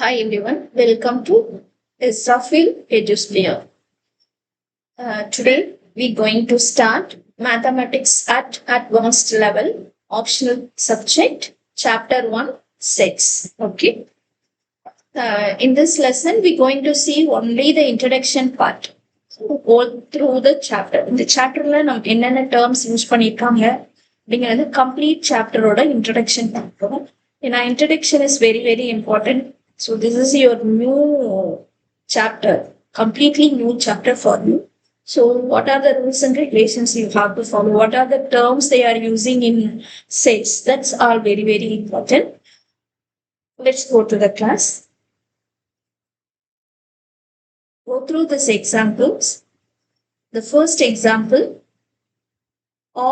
Hi everyone, welcome to Israfil Edusphere. Today we're going to start Mathematics at Advanced Level, Optional Subject, Chapter 1, 6. Okay. In this lesson, we're going to see only the introduction part. So, go through the chapter. இந்த சாப்டர்ல நம்ம என்னென்ன terms use பண்ணியிருக்காங்க அப்படிங்கிறது complete சாப்டரோட introduction பார்ப்போம். ஏன்னா introduction is very very important. So this is your new chapter, completely new chapter for you. So what are the rules and regulations you have to follow? What are the terms they are using in sets? That's all very very important. Let's go to the class. Go through these examples. The first example,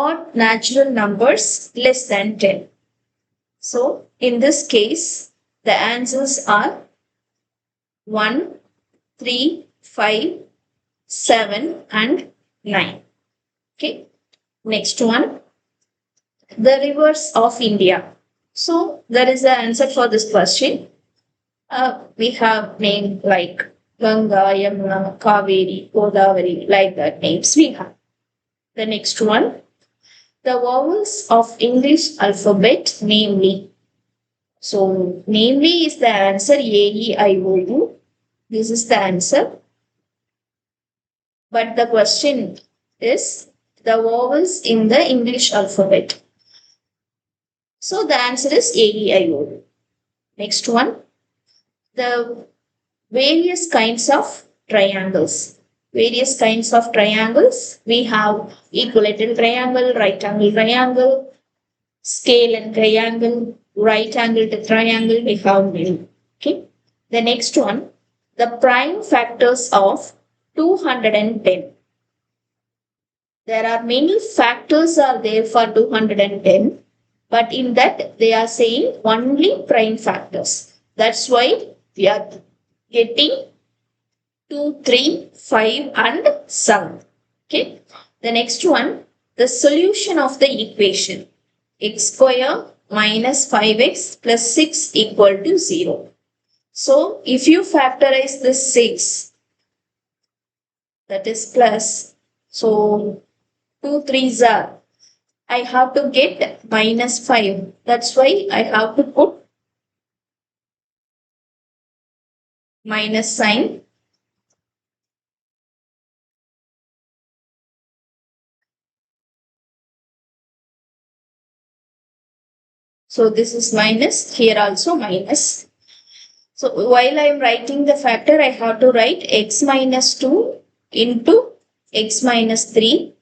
odd natural numbers less than 10. So in this case, the answers are 1, 3, 5, 7 and 9. Okay. Next one, the rivers of India. So there is the answer for this question. We have name like Ganga, Yamuna, Kaveri, Godavari, like that names we have. The next one, the vowels of English alphabet, namely. So, namely is the answer A, E, I, O, U. This is the answer. But the question is the vowels in the English alphabet. So, the answer is A, E, I, O, U. Next one, the various kinds of triangles. Various kinds of triangles. We have equilateral triangle, right angle triangle, scale and triangle, right angle to triangle. We have many. Okay. The next one, the prime factors of 210. There are many factors are there for 210, but in that they are saying only prime factors. That's why we are getting 2, 3, 5 and 7. Okay. The next one, the solution of the equation x square minus 5x plus 6 equal to 0. So if you factorize this 6, that is plus, so 2 3s are, I have to get minus 5. That's why I have to put minus sign. So this is minus, here also minus. So while I am writing the factor, I have to write x minus 2 into x minus 3.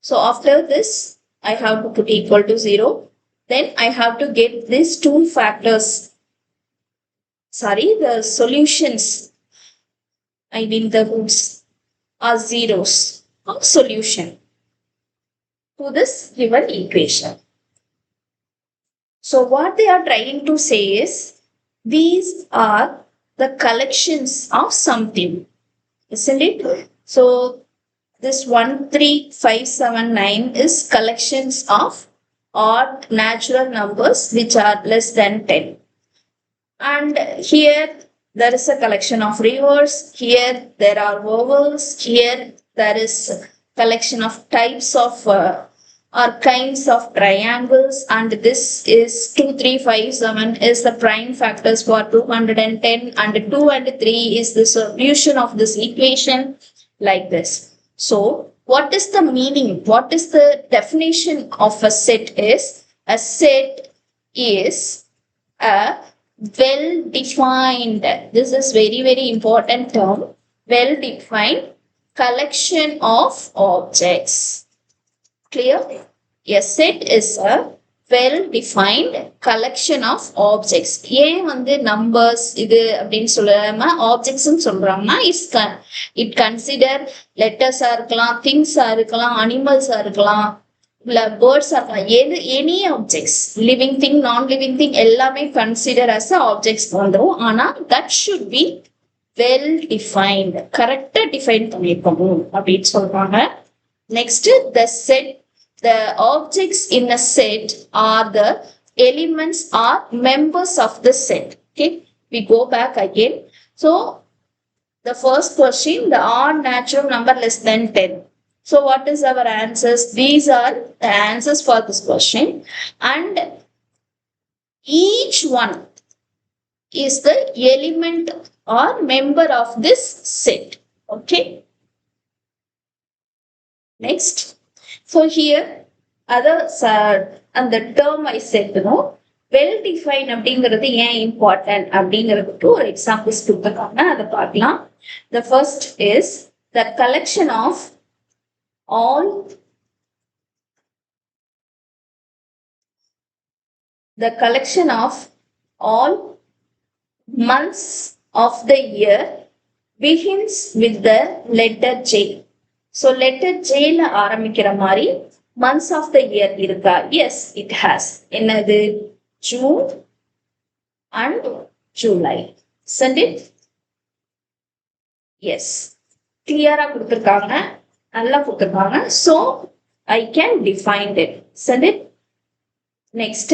So after this, I have to put equal to 0. Then I have to get these two factors. Sorry, the solutions. I mean the roots are zeros of solution to this given equation. So what they are trying to say is these are the collections of something, isn't it? So this 1, 3, 5, 7, 9 is collections of odd natural numbers which are less than 10. And here there is a collection of rivers, here there are vowels, here there is collection of types of or kinds of triangles, and this is 2, 3, 5, 7 is the prime factors for 210, and 2 and 3 is the solution of this equation, like this. So what is the meaning? What is the definition of a set is? A set is a well-defined, this is very very important term, well-defined collection of objects. Clear? A set is a well-defined collection of objects. ஏன் வந்து numbers இது அப்படின்னு சொல்லாம objects சொல்றாங்கன்னா it consider letters இருக்கலாம், things இருக்கலாம், animals இருக்கலாம், இல்ல birds இருக்கலாம், any objects, living thing, non-living thing எல்லாமே consider as objects வந்துரும். ஆனா that should be well defined, correct define பண்ணிருக்கணும் அப்படின்னு சொல்றாங்க. Next, the set, the objects in a set are the elements or members of the set. Okay, we go back again. So the first question, the odd natural number less than 10. So what is our answers? These are the answers for this question, and each one is the element or member of this set. Okay, next. So here others are, and the term I said, well defined அப்படிங்கிறது ஏன் important அப்படிங்கிறதுக்கு ஒரு examples கொடுத்துருக்காங்க, அதை பார்க்கலாம். The first is the collection of all months of the year begins with the letter J. So letter J ல ஆரம்பிக்கிற மாதிரி months of the year இருக்கா? Yes, it has. என்னது? June and July. Isn't it? Yes. Clear-ஆ கொடுத்திருக்காங்க, நல்லா கொடுத்திருக்காங்க. So I can define it. Isn't it? Next,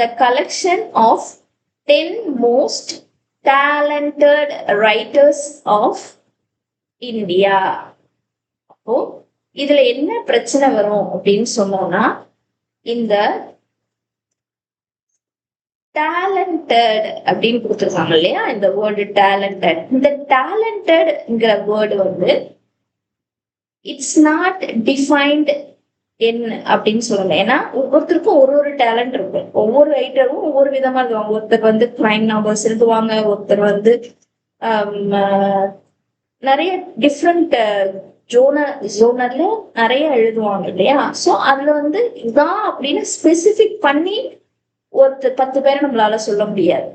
the collection of 10 most talented writers of India. அப்போ இதுல என்ன பிரச்சனை வரும் அப்படின்னு சொன்னோம்னா, இந்த டேலண்டட் அப்படின்னு கொடுத்துருக்காங்க இல்லையா, இந்த வேர்டு டேலண்டட். இந்த டேலண்டட்ங்கிற வேர்டு வந்து இட்ஸ் நாட் டிஃபைன்டு என்ன அப்படின்னு சொல்லல. ஏன்னா ஒவ்வொருத்தருக்கும் ஒரு ஒரு டேலண்ட் இருக்கும், ஒவ்வொரு ரைட்டரும் ஒவ்வொரு விதமா இருக்குவாங்க. ஒருத்தர் வந்து கிரைம் நாவல்ஸ் எழுதுவாங்க, ஒருத்தர் வந்து நிறைய டிஃப்ரெண்ட் ஜோனர்ல நிறைய எழுதுவாங்க இல்லையா. ஸோ அதுல வந்து இதான் அப்படின்னு ஸ்பெசிபிக் பண்ணி ஒருத்தர் 10 பேரை நம்மளால சொல்ல முடியாது.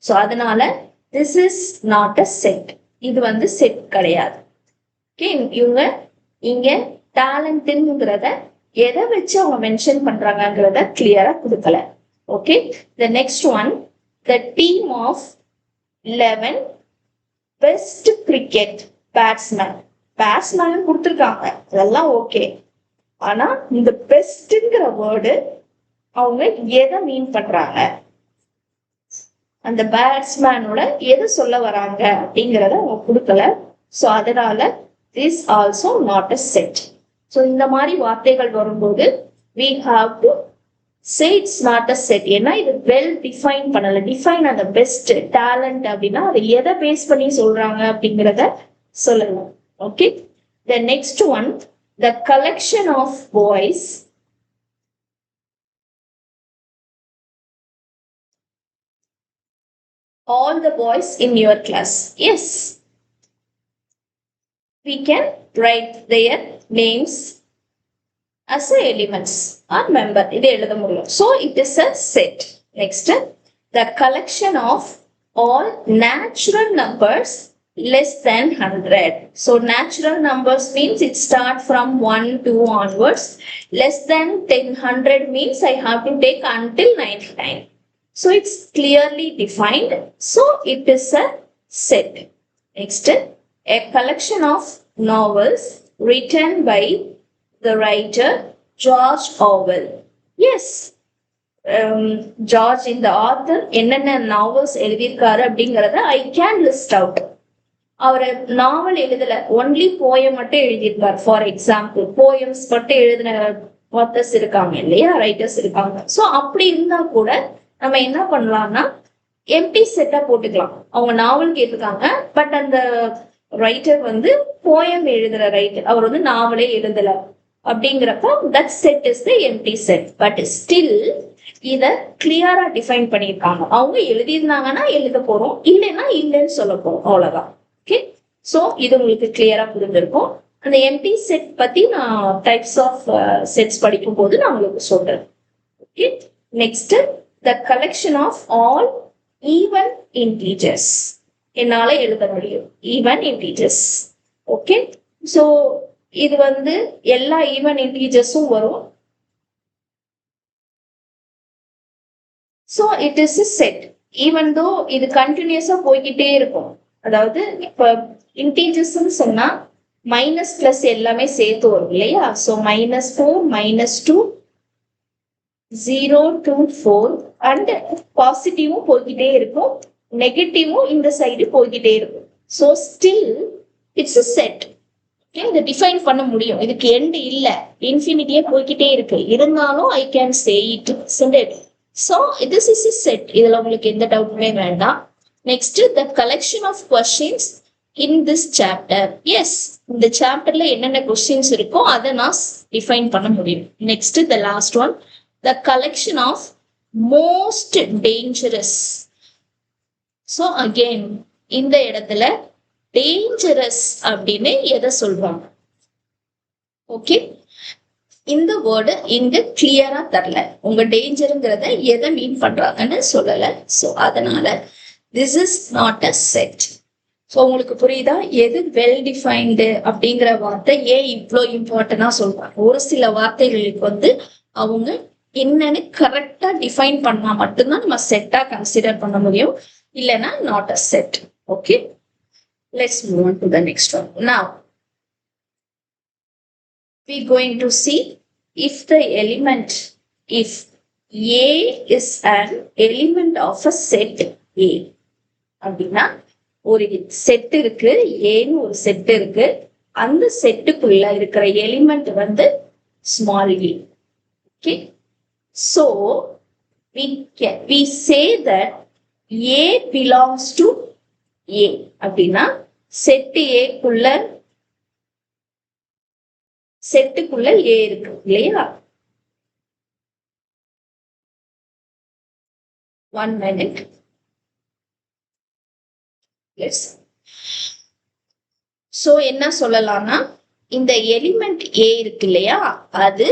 ஸோ அதனால this is not a set, இது வந்து செட் கிடையாது. ஓகே, இவங்க இங்க டேலண்ட்ங்கிறத எதை வச்சு அவங்க மென்ஷன் பண்றாங்கிறத கிளியரா கொடுக்கல. Okay, the next one, the team of 11 best cricket batsman. Batsman கொடுத்துருக்காங்க, அதெல்லாம் ஓகே. ஆனா இந்த பெஸ்ட்ங்கிற வேர்டு அவங்க எதை மீன் பண்றாங்க, அந்த பேட்ஸ்மேனோட எது சொல்ல வராங்க அப்படிங்கிறத அவங்க கொடுக்கல. ஸோ அதனால this also not a set. So இந்த மாதிரி வார்த்தைகள் வரும்போது we have to say it's not a set. ஏன்னா இது வெல் டிஃபைன் பண்ணல. டிஃபைன் அந்த பெஸ்ட் டேலண்ட் அப்படின்னா அதை எதை பேஸ் பண்ணி சொல்றாங்க அப்படிங்கிறத சொல்லலாம். Okay, the next one, the collection of boys all the boys in your class. Yes, we can write their names as a elements or member. இது எழுத முடியும். So it is a set. Next, the collection of all natural numbers less than 100. So natural numbers means it start from 1, 2 onwards. Less than 100 means I have to take until 99. So it's clearly defined. So it is a set. Next, a collection of novels written by the writer George Orwell. Yes, George in the author என்னென்ன novels எழுதியிருக்காரு அப்படிங்கிறத I can list out. அவர் நாவல் எழுதல, only poem மட்டும் எழுதியிருக்காரு. For example poems மட்டும் எழுதின authors இருக்காங்க இல்லையா, ரைட்டர்ஸ் இருக்காங்க. ஸோ அப்படி இருந்தா கூட நம்ம என்ன பண்ணலாம்னா எம்டி செட்டா போட்டுக்கலாம். அவங்க நாவல் கேட்டிருக்காங்க, பட் அந்த ரைட்டர் வந்து போயம் எழுதுற ரைட்டர், அவர் வந்து நாவலே எழுதல அப்படிங்கிறப்ப that set is the empty set. But still இத கிளியரா டிஃபைன் பண்ணியிருக்காங்க. அவங்க எழுதியிருந்தாங்கன்னா எழுத போறோம், இல்லைன்னா இல்லைன்னு சொல்ல போறோம், அவ்வளவுதான். ஓகே, ஸோ இது உங்களுக்கு கிளியரா புரிஞ்சிருக்கும். அந்த எம்டி செட் பத்தி நான் டைப்ஸ் ஆஃப் செட்ஸ் படிக்கும் போது நான் உங்களுக்கு சொல்றேன். Okay, next, the collection of all even integers. என்னால எழுத முடியும் even integers. ஓகே, ஸோ இது வந்து எல்லா ஈவன் இன்டீஜர்ஸும் வரும். So it is a set. Even though இது கண்டினியூஸா போய்கிட்டே இருக்கும். அதாவது இப்ப இன்டீஜர்ஸ்ன்னு சொன்னா மைனஸ் பிளஸ் எல்லாமே சேர்த்து வரும் இல்லையா. ஸோ -4, -2, 0 to 4 அண்ட் பாசிட்டிவும் போய்கிட்டே இருக்கும், நெகட்டிவும் இந்த சைடு போய்கிட்டே இருக்கும். So still it's a set. இதை டிஃபைன் பண்ண முடியும். இதுக்கு எண்ட் இல்ல, இன்ஃபினிட்டியே போய்கிட்டே இருக்கு. இருந்தாலும் I can say it. So this is a set. இதுல உங்களுக்கு எந்த டவுட்டுமே வேண்டாம். Next, the collection of questions in this chapter. Yes, இந்த சாப்டர்ல என்னென்ன கொஸ்டின்ஸ் இருக்கோ அதை நான் டிஃபைன் பண்ண முடியும். Next, the last one, the collection of most dangerous. So again இந்த இடத்துல டேஞ்சரஸ் அப்படின்னு எதை சொல்றாங்க? ஓகே, இந்த வேர்டு இங்க கிளியரா தரல. உங்க டேஞ்சருங்கிறத எதை மீன் பண்றாங்கன்னு சொல்லல. ஸோ அதனால this is not a set. So உங்களுக்கு புரியுதா எது வெல் டிஃபைன்டு அப்படிங்கிற வார்த்தை ஏன் இவ்வளோ இம்பார்ட்டன்டா சொல்றாங்க? ஒரு சில வார்த்தைகளுக்கு அவங்க என்னன்னு கரெக்டா டிஃபைன் பண்ணா மட்டும்தான் நம்ம செட்டா கன்சிடர் பண்ண முடியும். இல்லைன்னா not a set. Okay, let's move on to the next one. Now we're going to see if the element, if A is an element of a set A. அப்படின்னா ஒரு செட் இருக்கு, ஏன்னு ஒரு செட் இருக்கு. அந்த செட்டுக்குள்ள இருக்கிற element small a. Okay, so we say that A belongs to A. அப்படின்னா செட்டுக்குள்ள A இருக்கு இல்லையா? 1 minute. Yes. So என்ன சொல்லலாம்னா, இந்த எலிமெண்ட் A இருக்கு இல்லையா, அது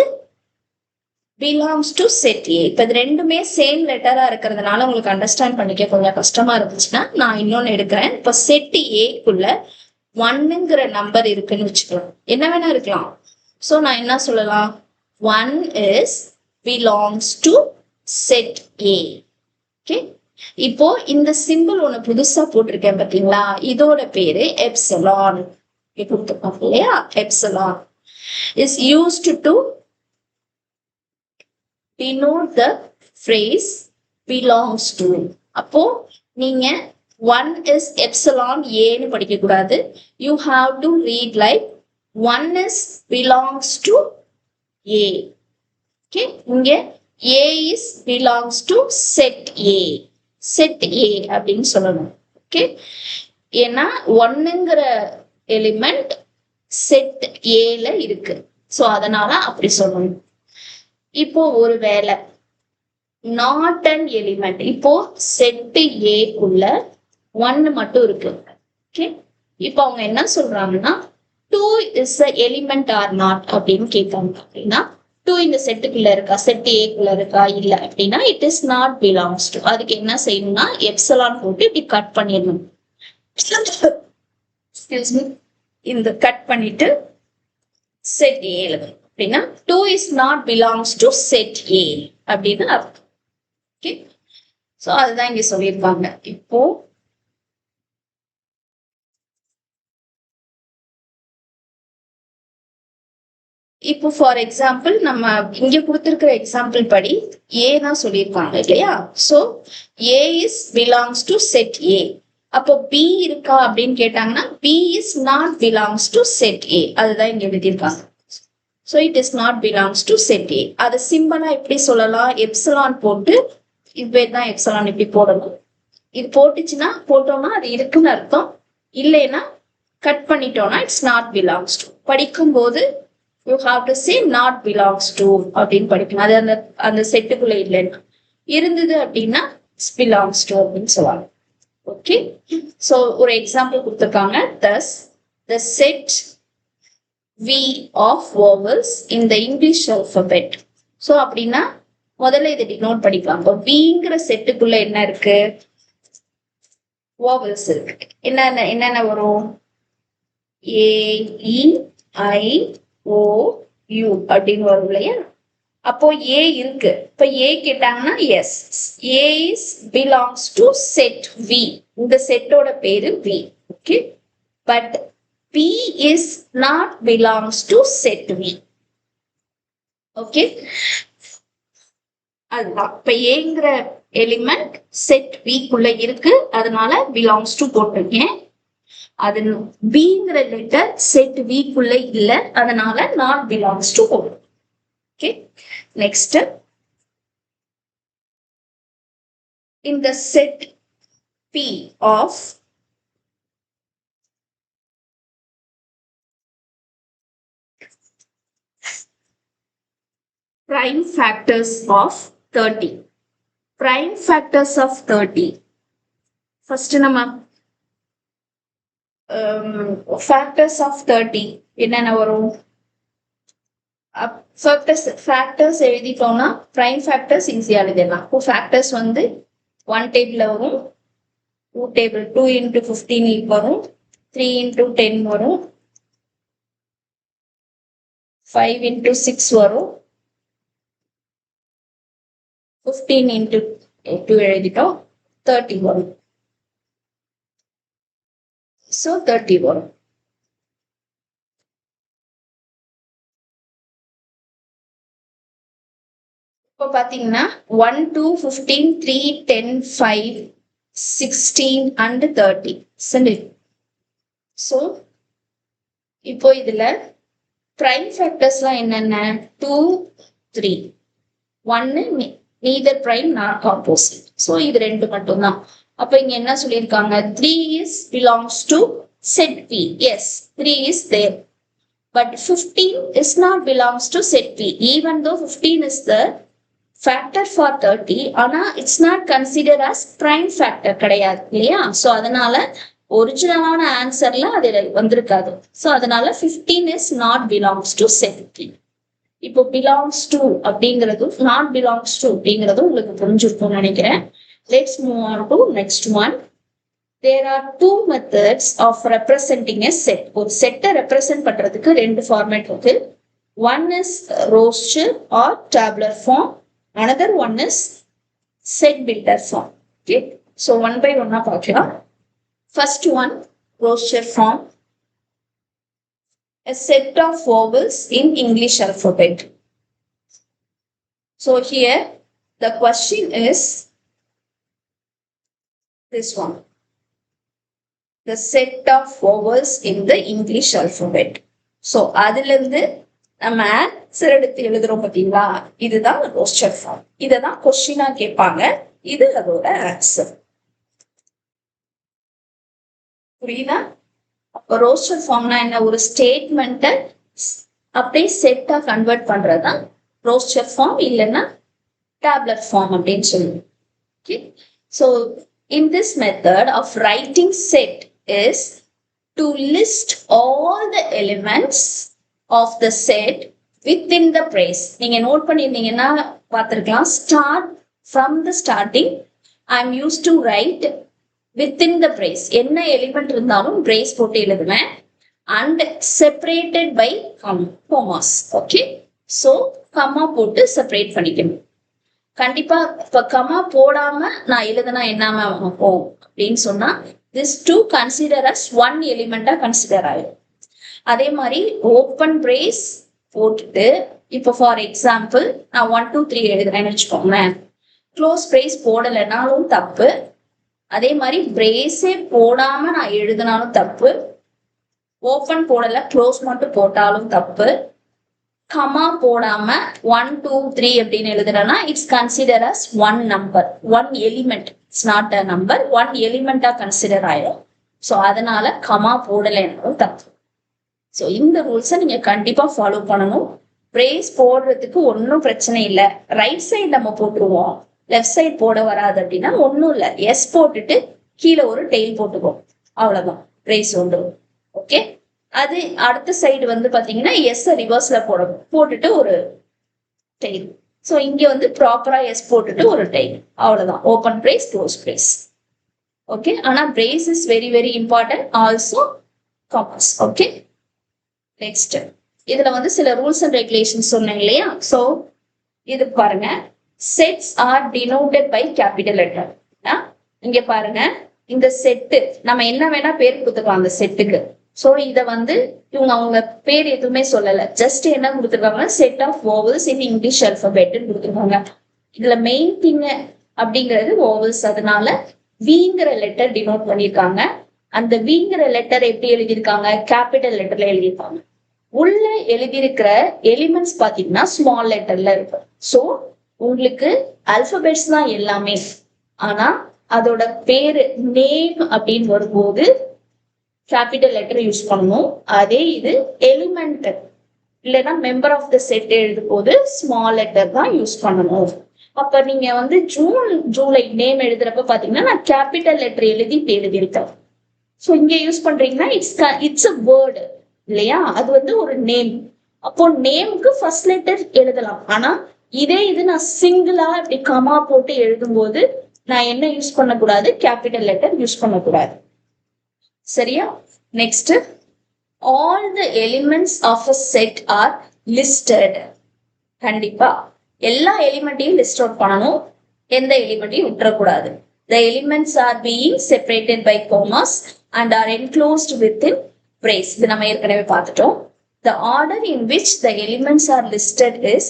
belongs to set A. இப்ப இது ரெண்டுமே சேம் லெட்டரா இருக்கிறதுனால உங்களுக்கு அண்டர்ஸ்டாண்ட் பண்ணிக்க கொஞ்சம் கஷ்டமா இருந்துச்சுன்னா நான் இன்னொன்னு எடுக்கிறேன். இப்ப செட் ஏக்குள்ள 1ங்கிற நம்பர் இருக்குன்னு வச்சுக்கலாம். என்ன வேணா இருக்கலாம். சோ நான் என்ன சொல்லலாம்? 1 is belongs to set A. Okay, இப்போ இந்த சிம்பிள் ஒண்ணு புதுசா போட்டிருக்கேன் பாத்தீங்களா, இதோட பேரு எப்சிலான். கொடுத்துருக்கோம் இல்லையா? Epsilon is used to denote the phrase belongs to. அப்போ நீங்க 1 is epsilon A னு படிக்க கூடாது. You have to read like 1 is belongs to A. Okay, இங்க A is belongs to set A. Set A அப்படின்னு சொல்லணும். Okay, ஏன்னா 1ங்கிற element set ஏல இருக்கு. சோ அதனால அப்படி சொல்லணும். இப்போ ஒரு வேளை நாட் அன் எலிமெண்ட், இப்போ செட் ஏக்குள்ள 1 மட்டும் இருக்கு. ஓகே, இப்போ அவங்க என்ன சொல்றாங்கன்னா 2 is a element or not அப்படின்னு கேட்காங்க. அப்படின்னா 2 இந்த செட்டுக்குள்ள இருக்கா, செட் ஏக்குள்ள இருக்கா இல்ல அப்படின்னா it is not belongs to. அதுக்கு என்ன செய்யணும்னா எப்சிலான் போட்டு இப்படி கட் பண்ணிடணும். இந்த கட் பண்ணிட்டு செட் ஏ எழுதணும். அப்படின்னா 2 is not belongs to set A அப்படின்னு அர்த்தம். ஓகே, சோ அதுதான் இங்க சொல்லியிருப்பாங்க. இப்போ ஃபார் எக்ஸாம்பிள் நம்ம இங்க கொடுத்திருக்கிற எக்ஸாம்பிள் படி ஏ தான் சொல்லியிருப்பாங்க இல்லையா? So A is belongs to set A. அப்போ B இருக்கா அப்படின்னு கேட்டாங்கன்னா B is not belongs to set A. அதுதான் இங்க எழுதியிருக்காங்க. So it is not belongs to set A. அது சிம்பிளா எப்படி சொல்லலாம்? எப்சிலான் போட்டு, இதுதான் எப்சிலான் இப்படி போடணும். இது போட்டோம்னா அது இருக்குன்னு அர்த்தம். இல்லைன்னா கட் பண்ணிட்டோம்னா இட்ஸ் நாட் பிலாங்ஸ் டு. படிக்கும் போது you have to say not belongs to அப்படின்னு படிக்கணும். அது அந்த செட்டுக்குள்ள இல்லைன்னா, இருந்தது அப்படின்னா belongs to அப்படின்னு சொல்லுவாங்க. ஓகே, சோ ஒரு எக்ஸாம்பிள் கொடுத்துருக்காங்க. thus the set V of vowels in the English alphabet. So அப்படின்னா முதல்ல இதை டினோட் பண்ணிக்கலாம். Vங்கிற செட்டுக்குள்ள என்ன இருக்கு? vowels இருக்கு. என்னென்ன வரும்? A, E, I, O, U அப்படின்னு வரும் இல்லையா? அப்போ A இருக்கு. இப்ப A கேட்டாங்கன்னா S, A is belongs to set V. இந்த செட்டோட பேரு V. Okay, but P is not belongs to set V. Okay, அதுதான் இப்ப ஏங்கிற எலிமெண்ட் செட் V குள்ள இருக்கு, அதனால பிலாங்ஸ் டு போட்டிருக்கேன். அது பிங்கிற லெட்டர் செட் V குள்ள இல்ல, அதனால நாட் பிலாங்ஸ் டு போட்டிருக்கேன். Okay, next in the set P of prime factors of 30. Prime factors of 30. First நம்ம factors of 30 என்னென்ன வரும்? factors எழுதிட்டோம்னா prime factors ஈஸியா எழுதிடலாம். factors வந்து 1 டேபிள்ல வரும், 2 டேபிள் 2 into 15 வரும், 3 into 10 வரும், 5 into 6 வரும், 15 into 2 எழுதிட்டோம், 30 வரும். So 30 வரும். இப்போ பாத்தீங்கன்னா 1, 2, 15, 3, 10, 5, 16 and 30. So இப்போ இதுல prime factors எல்லாம் என்னென்ன? 2, 3. 1 neither prime nor composite. So இது ரெண்டு மட்டும்தான். அப்ப இங்க என்ன சொல்லியிருக்காங்க? 3 is belongs to set P. Yes, 3 is there. But 15 is not belongs to set P. Even though 15 is the factor for 30, ஆனா it's not considered as prime factor கிடையாது இல்லையா? So அதனால ஒரிஜினலான ஆன்சர்ல அது வந்திருக்காது. So அதனால 15 is not belongs to set P. இப்போ belongs to அப்படிங்கிறது not belongs to அப்படிங்கிறது உங்களுக்கு புரிஞ்சிருக்கும்னு நினைக்கிறேன். Let's move on to next one. There are two methods of representing a set. ஒரு செட்டை ரெப்ரசென்ட் பண்றதுக்கு ரெண்டு ஃபார்மேட் இருக்கு. One is roster or tabular form. Another one is set builder form. Okay, so one by one பார்க்கலாம். First one, roster form. A set of vowels in English alphabet. So here the question is this one. The set of vowels in the English alphabet. So அதிலிருந்து நம்ம answer எடுத்து எழுதுறோம் பாத்தீங்களா, இதுதான் roster form. இததான் கொஸ்டினா கேட்பாங்க, இது அதோட ஆன்சர். புரியுதா? அப்ப ரோஸ்டர் ஃபார்ம்னா என்ன? ஒரு ஸ்டேட்மெண்ட்டை அப்படியே செட்டா கன்வெர்ட் பண்றதுதான் ரோஸ்டர் ஃபார்ம், இல்லைன்னா டேப்லெட் ஃபார்ம் அப்படின்னு சொல்லுவோம். Okay, so in this method of writing set is to list all the elements of the set within the brace. நீங்க நோட் பண்ணிருந்தீங்கன்னா பார்த்திருக்கலாம், start from the starting I am used to write within the brace. என்ன element இருந்தாலும் brace போட்டு எழுதுவேன், and separated by commas. okay, so comma போட்டு separate பண்ணிக்கணும். கண்டிப்பா இப்ப கமா போடாம நான் எழுதுனா என்ன போகும் அப்படின்னு சொன்னா, this two consider as one எலிமெண்டா கன்சிடர் ஆயிடும். அதே மாதிரி ஓப்பன் பிரேஸ் போட்டுட்டு இப்ப ஃபார் எக்ஸாம்பிள் நான் 1, 2, 3 எழுதுறேன்னு வச்சுக்கோங்களேன், க்ளோஸ் பிரேஸ் போடலைனாலும் தப்பு, அதே மாதிரி பிரேஸே போடாம நான் எழுதினாலும் தப்பு, ஓப்பன் போடல க்ளோஸ் மட்டும் போட்டாலும் தப்பு, கமா போடாம 1, 2, 3 அப்படின்னு எழுதுறேன்னா it's consider as one number, one element. It's not a number, one எலிமெண்டா கன்சிடர் ஆயிடும். ஸோ அதனால கமா போடலைன்னாலும் தப்பு. ஸோ இந்த ரூல்ஸை நீங்க கண்டிப்பா ஃபாலோ பண்ணணும். பிரேஸ் போடுறதுக்கு ஒன்றும் பிரச்சனை இல்லை. ரைட் சைடு நம்ம போட்டுருவோம், லெஃப்ட் சைடு போட வராது அப்படின்னா ஒன்றும் இல்லை, எஸ் போட்டுட்டு கீழே ஒரு டெய்ல் போட்டுக்குவோம், அவ்வளவுதான், பிரேஸ் வந்துடும். ஓகே, அது அடுத்த சைடு வந்து பாத்தீங்கன்னா எஸ் ரிவர்ஸ்ல போட்டுட்டு ஒரு டெய்ல். ஸோ இங்க வந்து ப்ராப்பரா எஸ் போட்டுட்டு ஒரு டெய்ல், அவ்வளவுதான். Open brace, close brace. Okay, ஆனா brace is very very important, also commas. Okay, next இதுல வந்து சில ரூல்ஸ் அண்ட் ரெகுலேஷன் சொன்னேன் இல்லையா? ஸோ இது பாருங்க, sets are denoted by capital letter. இங்க பாருங்க, இந்த செட்டு நம்ம என்ன வேணா பேர் கொடுத்துக்கலாம் அந்த செட்டுக்கு. ஸோ இத வந்து இவங்க அவங்க பேர் எதுவுமே சொல்லல, ஜஸ்ட் என்ன கொடுத்துருக்காங்கன்னா set of vowels in English அல்பபெட்னு கொடுத்துருக்காங்க. இதுல மெயின் திங் அப்படிங்கிறது vowels. அதனால விங்கிற லெட்டர் டினோட் பண்ணியிருக்காங்க. அந்த விங்கிற லெட்டர் எப்படி எழுதியிருக்காங்க? கேபிட்டல் லெட்டர்ல எழுதியிருக்காங்க. உள்ள எழுதியிருக்கிற எலிமெண்ட்ஸ் பாத்தீங்கன்னா ஸ்மால் லெட்டர்ல இருக்கும். ஸோ உங்களுக்கு அல்பபெட்ஸ் தான் எல்லாமே. ஆனா அதோட பேரு நேம் அப்படின்னு வரும்போது கேபிட்டல் லெட்டர் யூஸ் பண்ணணும். அதே இது எலிமெண்ட் இல்லைன்னா மெம்பர் ஆஃப் த செட் எழுதும் போது ஸ்மால் லெட்டர் தான் யூஸ் பண்ணணும். அப்ப நீங்க வந்து ஜூன் ஜூலை நேம் எழுதுறப்ப பாத்தீங்கன்னா நான் கேபிட்டல் லெட்டர் எழுதி எழுதியிருக்கேன். ஸோ இங்க யூஸ் பண்றீங்கன்னா இட்ஸ் அ வேர்டு இல்லையா? அது வந்து ஒரு நேம். அப்போ நேமுக்கு ஃபர்ஸ்ட் லெட்டர் எழுதலாம். ஆனா இதே இது நான் சிங்கிளா இப்படி கமா போட்டு எழுதும் போது நான் என்ன யூஸ் பண்ணக்கூடாது? கேபிட்டல் லெட்டர் யூஸ் பண்ணக்கூடாது. சரியா? Next, all the elements of a set are listed. கண்டிப்பா எல்லா எலிமெண்ட்டையும் லிஸ்ட் அவுட் பண்ணணும். எந்த எலிமெண்ட்டையும் விட்டுறக்கூடாது. The elements are being separated by commas and are enclosed within brace. இது நம்ம ஏற்கனவே பார்த்துட்டோம். The order in which the elements are listed is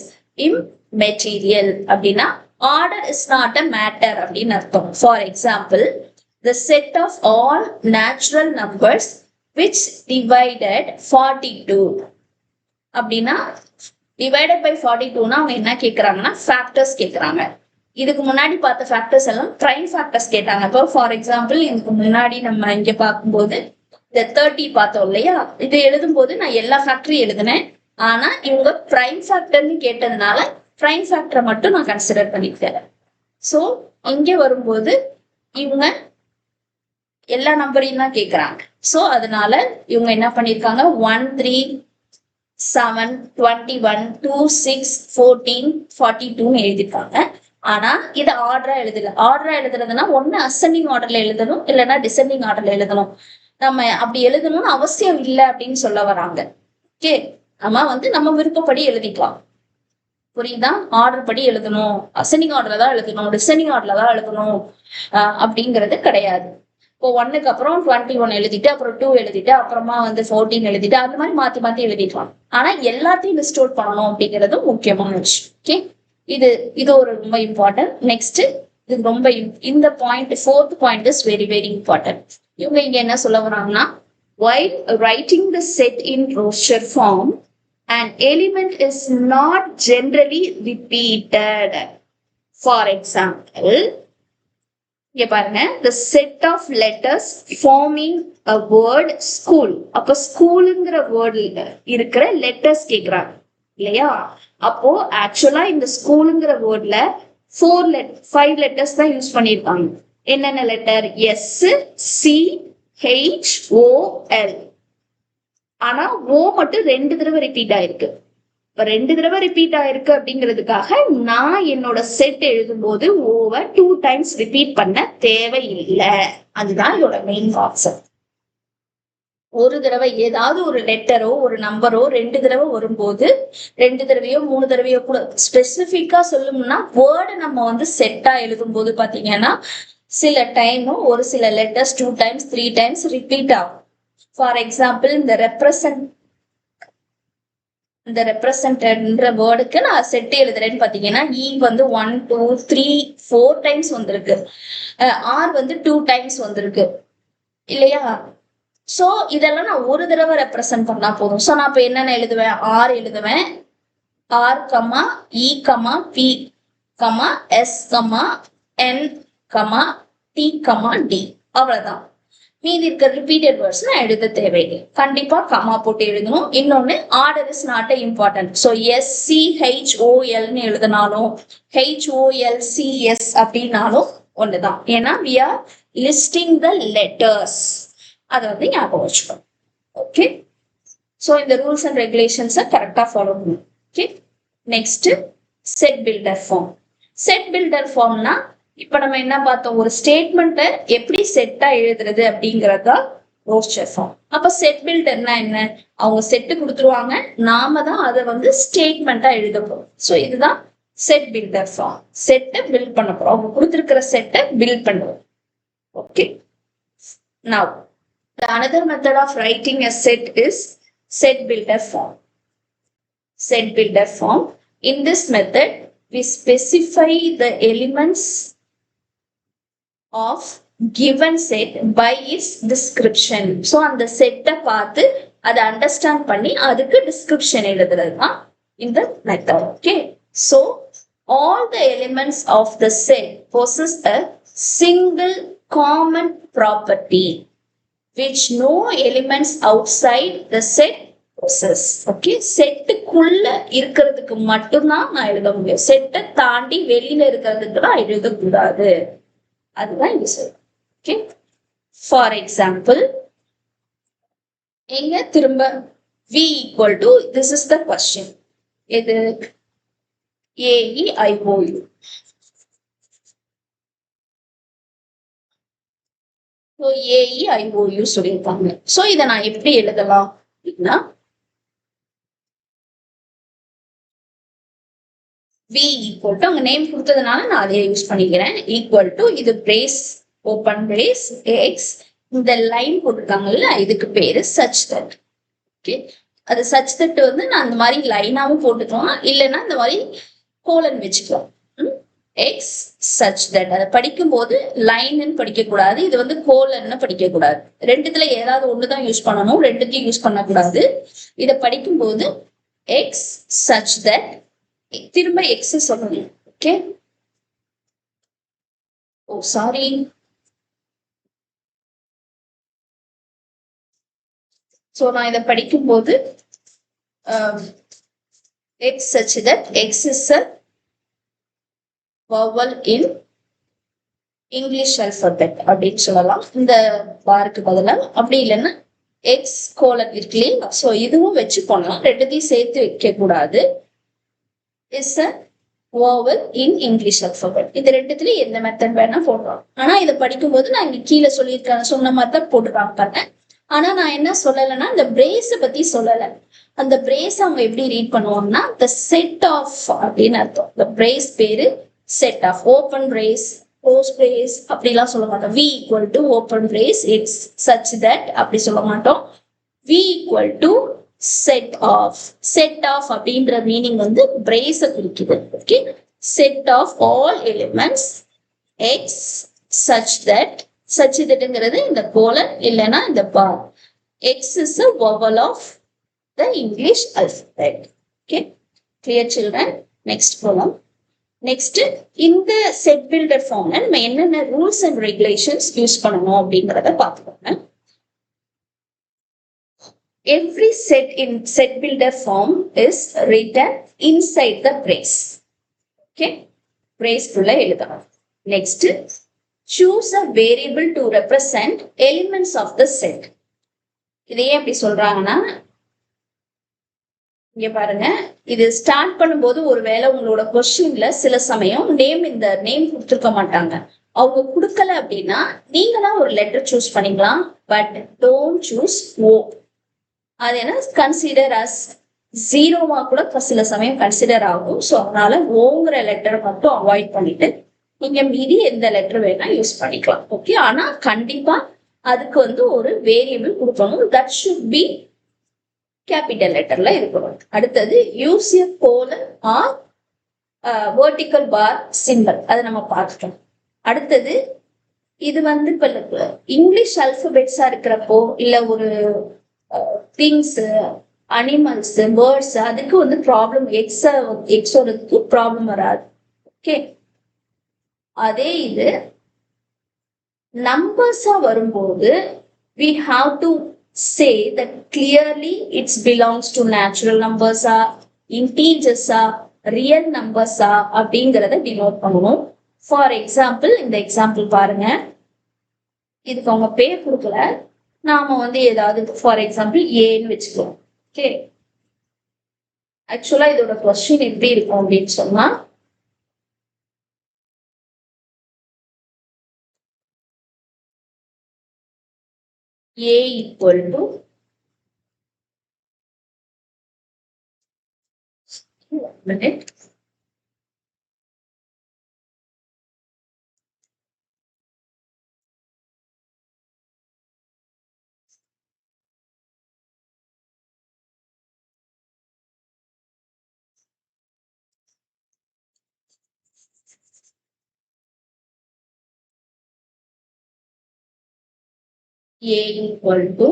immaterial. அப்படின்னா order is not a matter அப்படின்னு அர்த்தம். For example, the set of all natural numbers which divided 42. அப்படின்னா divided by 42னா அவங்க என்ன கேட்கறாங்கன்னா ஃபேக்டர்ஸ் கேட்கறாங்க. இதுக்கு முன்னாடி பார்த்த ஃபேக்டர்ஸ் எல்லாம் பிரைம் ஃபேக்டர்ஸ் கேட்டாங்க. இப்போ ஃபார் எக்ஸாம்பிள் இதுக்கு முன்னாடி நம்ம இங்க பார்க்கும்போது இந்த 30 பார்த்தோம் இல்லையா? இது எழுதும் போது நான் எல்லா ஃபேக்டரையும் எழுதினேன். ஆனா இவங்க பிரைம் ஃபேக்டர்னு கேட்டதுனால பிரைம் ஃபேக்டரை மட்டும் நான் கன்சிடர் பண்ணிக்கிறேன். ஸோ இங்க வரும்போது இவங்க எல்லா நம்பரையும் தான் கேட்கறாங்க. ஸோ அதனால இவங்க என்ன பண்ணிருக்காங்க? 1, 3, 7, 21, 2, 6, 14, 42 எழுதிருக்காங்க. ஆனா இது ஆர்டரா எழுதல. ஆர்டரா எழுதுறதுன்னா ஒண்ணு அசெண்டிங் ஆர்டர்ல எழுதணும், இல்லைன்னா டிசெண்டிங் ஆர்டர்ல எழுதணும். நம்ம அப்படி எழுதணும்னு அவசியம் இல்லை அப்படின்னு சொல்ல வராங்க. ஓகே, நம்ம வந்து நம்ம விருப்பப்படி எழுதிக்கலாம். புரியுதா? ஆர்டர் படி எழுதணும், அசெண்டிங் ஆர்டர்ல தான் எழுதணும், டிசெண்டிங் ஆர்டர்ல தான் எழுதணும் அப்படிங்கிறது கிடையாது. இப்போ 1க்கு அப்புறம் 21 எழுதிட்டு அப்புறம் 2 எழுதிட்டு அப்புறமா வந்து 14 எழுதிட்டு அந்த மாதிரி மாத்தி மாத்தி எழுதிக்கலாம். ஆனா எல்லாத்தையும் லிஸ்ட் அவுட் பண்ணணும் அப்படிங்கிறது முக்கியமான விஷயம். ஓகே, இது ஒரு ரொம்ப இம்பார்ட்டன்ட். நெக்ஸ்ட், இது ரொம்ப இந்த point, 4th point is very very important. இவங்க இங்க என்ன சொல்ல வராங்கன்னா, while writing the set in Rocher form, an element is not generally repeated. For example, இங்க பாருங்க, the set of letters forming a word school. அப்ப ஸ்கூலுங்கிற வேர்ட்ல இருக்கிற லெட்டர்ஸ் கேக்குறாங்க இல்லையா? அப்போ ஆக்சுவலா இந்த ஸ்கூலுங்கிற வேர்ட்ல 5 லெட்டர்ஸ் தான் யூஸ் பண்ணிருக்காங்க. என்னென்ன letter? S, C, H, O, L. ஆனா O மட்டும் 2 தடவை ரிப்பீட் ஆயிருக்கு. இப்ப 2 தடவை ரிப்பீட் ஆயிருக்கு அப்படிங்கிறதுக்காக நான் என்னோட செட் எழுதும் போது ஓவ 2 டைம்ஸ் ரிப்பீட் பண்ண தேவையில்லை. அதுதான் இதோட மெயின் கான்செப்ட். ஒரு தடவை ஏதாவது ஒரு லெட்டரோ ஒரு நம்பரோ 2 தடவை வரும்போது 2 தடவையோ 3 தடவையோ கூட ஸ்பெசிபிக்கா சொல்லணும்னா வேர்டு நம்ம வந்து செட்டா எழுதும் போது பாத்தீங்கன்னா சில டைம் ஒரு சில லெட்டர்ஸ் 2 டைம்ஸ் 3 டைம்ஸ் ரிப்பீட் ஆகும். ஃபார் எக்ஸாம்பிள் இந்த ரெப்ரசன்ட்ன்ற வேர்டுக்கு நான் செட் எழுதுறேன்னு பாத்தீங்கன்னா இ வந்து 1, 2, 3, 4 டைம்ஸ் வந்திருக்கு. ஆர் வந்து 2 டைம்ஸ் வந்திருக்கு இல்லையா? சோ இதெல்லாம் நான் ஒரு தடவை ரெப்ரசன்ட் பண்ணா போதும். சோ நான் இப்ப என்னென்ன எழுதுவேன்? ஆர் எழுதுவேன். R comma E comma P comma S comma N comma T comma T. அவ்வளவுதான். மீதி இருக்கிற ரிப்பீட்டட் வேர்ட்ஸ் நான் எழுத தேவையில்லை. கண்டிப்பா கமா போட்டு எழுதணும். இன்னொன்னு, order is not important. So SCHOLன்னு எழுதினாலும் HOLCS அப்படின்னாலும் ஒண்ணுதான். ஏன்னா we are listing the letters. அதை வந்து ஞாபகம் வச்சுக்கணும். ஓகே, ஸோ இந்த ரூல்ஸ் அண்ட் ரெகுலேஷன்ஸை கரெக்டா ஃபாலோ பண்ணணும். Okay, next set builder form. Set builder ஃபார்ம்னா இப்ப நம்ம என்ன பார்த்தோம்? ஒரு ஸ்டேட்மெண்ட்டை எப்படி செட்டா எழுதுறது அப்படிங்கறதா ரோஸ்டர் ஃபார்ம். அப்ப செட் பில்டர்னா என்ன? அவங்க செட்டு கொடுத்துருவாங்க, நாம தான் அதை வந்து ஸ்டேட்மெண்டா எழுத போறோம். ஸோ இதுதான் செட் பில்டர் ஃபார்ம். செட்டை பில்ட் பண்ண போறோம். அவங்க கொடுத்துருக்கிற செட்டை பில்ட் பண்ணுவோம். Okay, now the another method of writing a set is set builder form. In this method we specify the elements of given set by its description. So அந்த செட்டை பார்த்து அதை அண்டர்ஸ்டாண்ட் பண்ணி அதுக்கு டிஸ்கிரிப்ஷன் எழுதுறது தான் இந்த method. Okay, so all the elements of the set possess a single common property which no elements outside the set possess. Okay, செட்டுக்குள்ள இருக்கிறதுக்கு மட்டும்தான் நான் எழுத முடியும், செட்டை தாண்டி வெளியில இருக்கிறதுக்கு நான் எழுதக்கூடாது. அதுதான் இங்க சொல்றேன். ஓகே, ஃபார் எக்ஸாம்பிள் எங்க திரும்ப v equal to, this is the question, எது AEIOU. ஸோ AEIOU சொல்லியிருக்காங்க. ஸோ இதை நான் எப்படி எழுதலாம் அப்படின்னா, v equal to, அங்க நேம் கொடுத்ததுனால நான் அதையே யூஸ் பண்ணிக்கிறேன், ஈக்குவல் டு இது பிரேஸ் ஓப்பன் பிரேஸ் x, இந்த லைன் போட்டிருக்காங்கல்ல இதுக்கு பேரு such that. ஓகே, அது such that வந்து நான் அந்த மாதிரி லைனாவும் போட்டுக்கலாம், இல்லைன்னா இந்த மாதிரி கோலன் வச்சுக்கலாம். x such that அதை படிக்கும் போது லைன்னு படிக்க கூடாது, இது வந்து கோலன்னு படிக்க கூடாது. ரெண்டுத்துல ஏதாவது ஒண்ணுதான் யூஸ் பண்ணணும், ரெண்டுத்தையும் யூஸ் பண்ணக்கூடாது. இதை படிக்கும் போது x such that, திரும்ப x சொல்லணும். ஓகே, ஓ சாரி, சோ நான் இதை படிக்கும் போது x such that x is a vowel in English alphabet அப்படின்னு சொல்லலாம் இந்த பாருக்கு பதிலா. அப்படி இல்லைன்னா எக்ஸ் கோலன் இருக்கு இல்லையா, ஸோ இதுவும் வச்சு பண்ணலாம், ரெண்டுத்தையும் சேர்த்து வைக்க கூடாது. Is a vowel in English alphabet. இந்த ரெண்டுத்துல எந்த மெத்தட் வேணா போடலாம். ஆனா இதை படிக்கும் போது நான் இங்க கீழே சொல்லியிருக்கேன், சொன்ன மாதிரி தான் போட்டு காமிப்பாங்க. ஆனா நான் என்ன சொல்லலைன்னா இந்த பிரேஸை பத்தி சொல்லலை. அந்த பிரேஸ் அவங்க எப்படி ரீட் பண்ணுவாங்கன்னா the set of அப்படின்னு அர்த்தம். இந்த பிரேஸ் பேரு set of, open brace, close brace அப்படிலாம் சொல்ல மாட்டோம். v equal to open brace x such that அப்படி சொல்ல மாட்டோம். v equal to set of, set of அப்படின்ற மீனிங் வந்து brace குறிக்குது. Okay, set of all elements x such that, such thatங்கிறது இந்த கோலன் இல்லைன்னா இந்த பார். x is a vowel of the English alphabet. Okay, clear children? Next போலாம். Next இந்த set builder ஃபார்ம்ல நம்ம என்னென்ன ரூல்ஸ் அண்ட் ரெகுலேஷன்ஸ் யூஸ் பண்ணணும் அப்படிங்கறத பார்த்துக்கோங்க. Every set in set builder form is written inside the brace. Okay, brace ஃபுல்லா எழுதணும். Next choose a variable to represent elements of the set. இதையே எப்படி சொல்றாங்கன்னா, இங்க பாருங்க, இது ஸ்டார்ட் பண்ணும்போது ஒருவேளை உங்களோட கொஸ்டின்ல சில சமயம் இந்த நேம் கொடுத்துருக்க மாட்டாங்க. அவங்க கொடுக்கல அப்படின்னா நீங்களா ஒரு லெட்டர் சூஸ் பண்ணிக்கலாம், பட் டோன்ட் சூஸ் ஓ. அது என்ன கன்சிடர் அஸ் ஜீரோவா கூட சில சமயம் கன்சிடர் ஆகும். ஸோ அதனால ஓங்கிற லெட்டரை மட்டும் அவாய்ட் பண்ணிட்டு நீங்க மீதி எந்த லெட்டர் வேணா யூஸ் பண்ணிக்கலாம். ஓகே, ஆனா கண்டிப்பா அதுக்கு வந்து ஒரு வேரியபிள் கொடுக்கணும். தட் ஷுட் பி கேபிட்டல் லெட்டர்ல இருக்கணும். அடுத்தது use a colon or vertical bar symbol, அதை நம்ம பார்த்துட்டோம். அடுத்தது இது வந்து இப்ப இங்கிலீஷ் அல்பபெட்ஸா இருக்கிறப்போ இல்ல ஒரு திங்ஸ், அனிமல்ஸ், பேர்ட்ஸ், அதுக்கு வந்து ப்ராப்ளம் எக்ஸோடதுக்கு ப்ராப்ளம் வராது. ஓகே, அதே இது நம்பர்ஸா வரும்போது we have to say that clearly it belongs to natural numbers, integers, real numbers அப்படிங்கறத டினோட் பண்ணணும். ஃபார் எக்ஸாம்பிள் இந்த எக்ஸாம்பிள் பாருங்க, இதுக்கு அவங்க பேர் கொடுக்கல, நாம வந்து ஏதாவது ஃபார் எக்ஸாம்பிள் ஏன்னு வச்சுக்கலாம். ஓகே, ஆக்சுவலா இதோட கொஸ்டின் எப்படி இருக்கும் அப்படின்னு சொன்னா, A equal to minute A equal to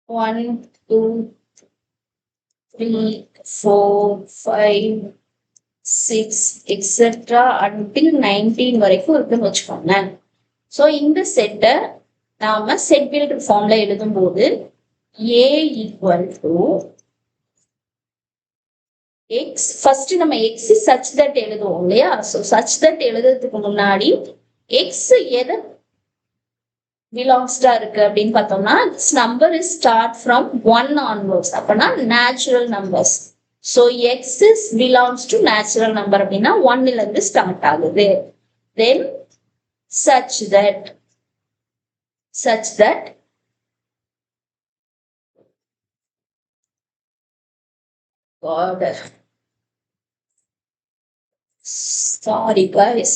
1, 2, 3, 4, 5, 6 etc. until 19 வரைக்கும் இருக்குன்னு வச்சுக்கோங்க. ஸோ இந்த செட்டை நாம செட் பில்டர் ஃபார்ம்ல எழுதும் போது A equal to x, first நம்ம x such that எழுதுவோம் இல்லையா? ஸோ such that எழுதுறதுக்கு முன்னாடி x எதை பிலாங்ஸ்டா இருக்கு அப்படின்னு பார்த்தோம்னா this number is start from 1 onwards. அப்பனா natural numbers. So x is belongs to natural number அப்படின்னா 1ல இருந்து ஸ்டார்ட் ஆகுது. Then such that God, sorry guys.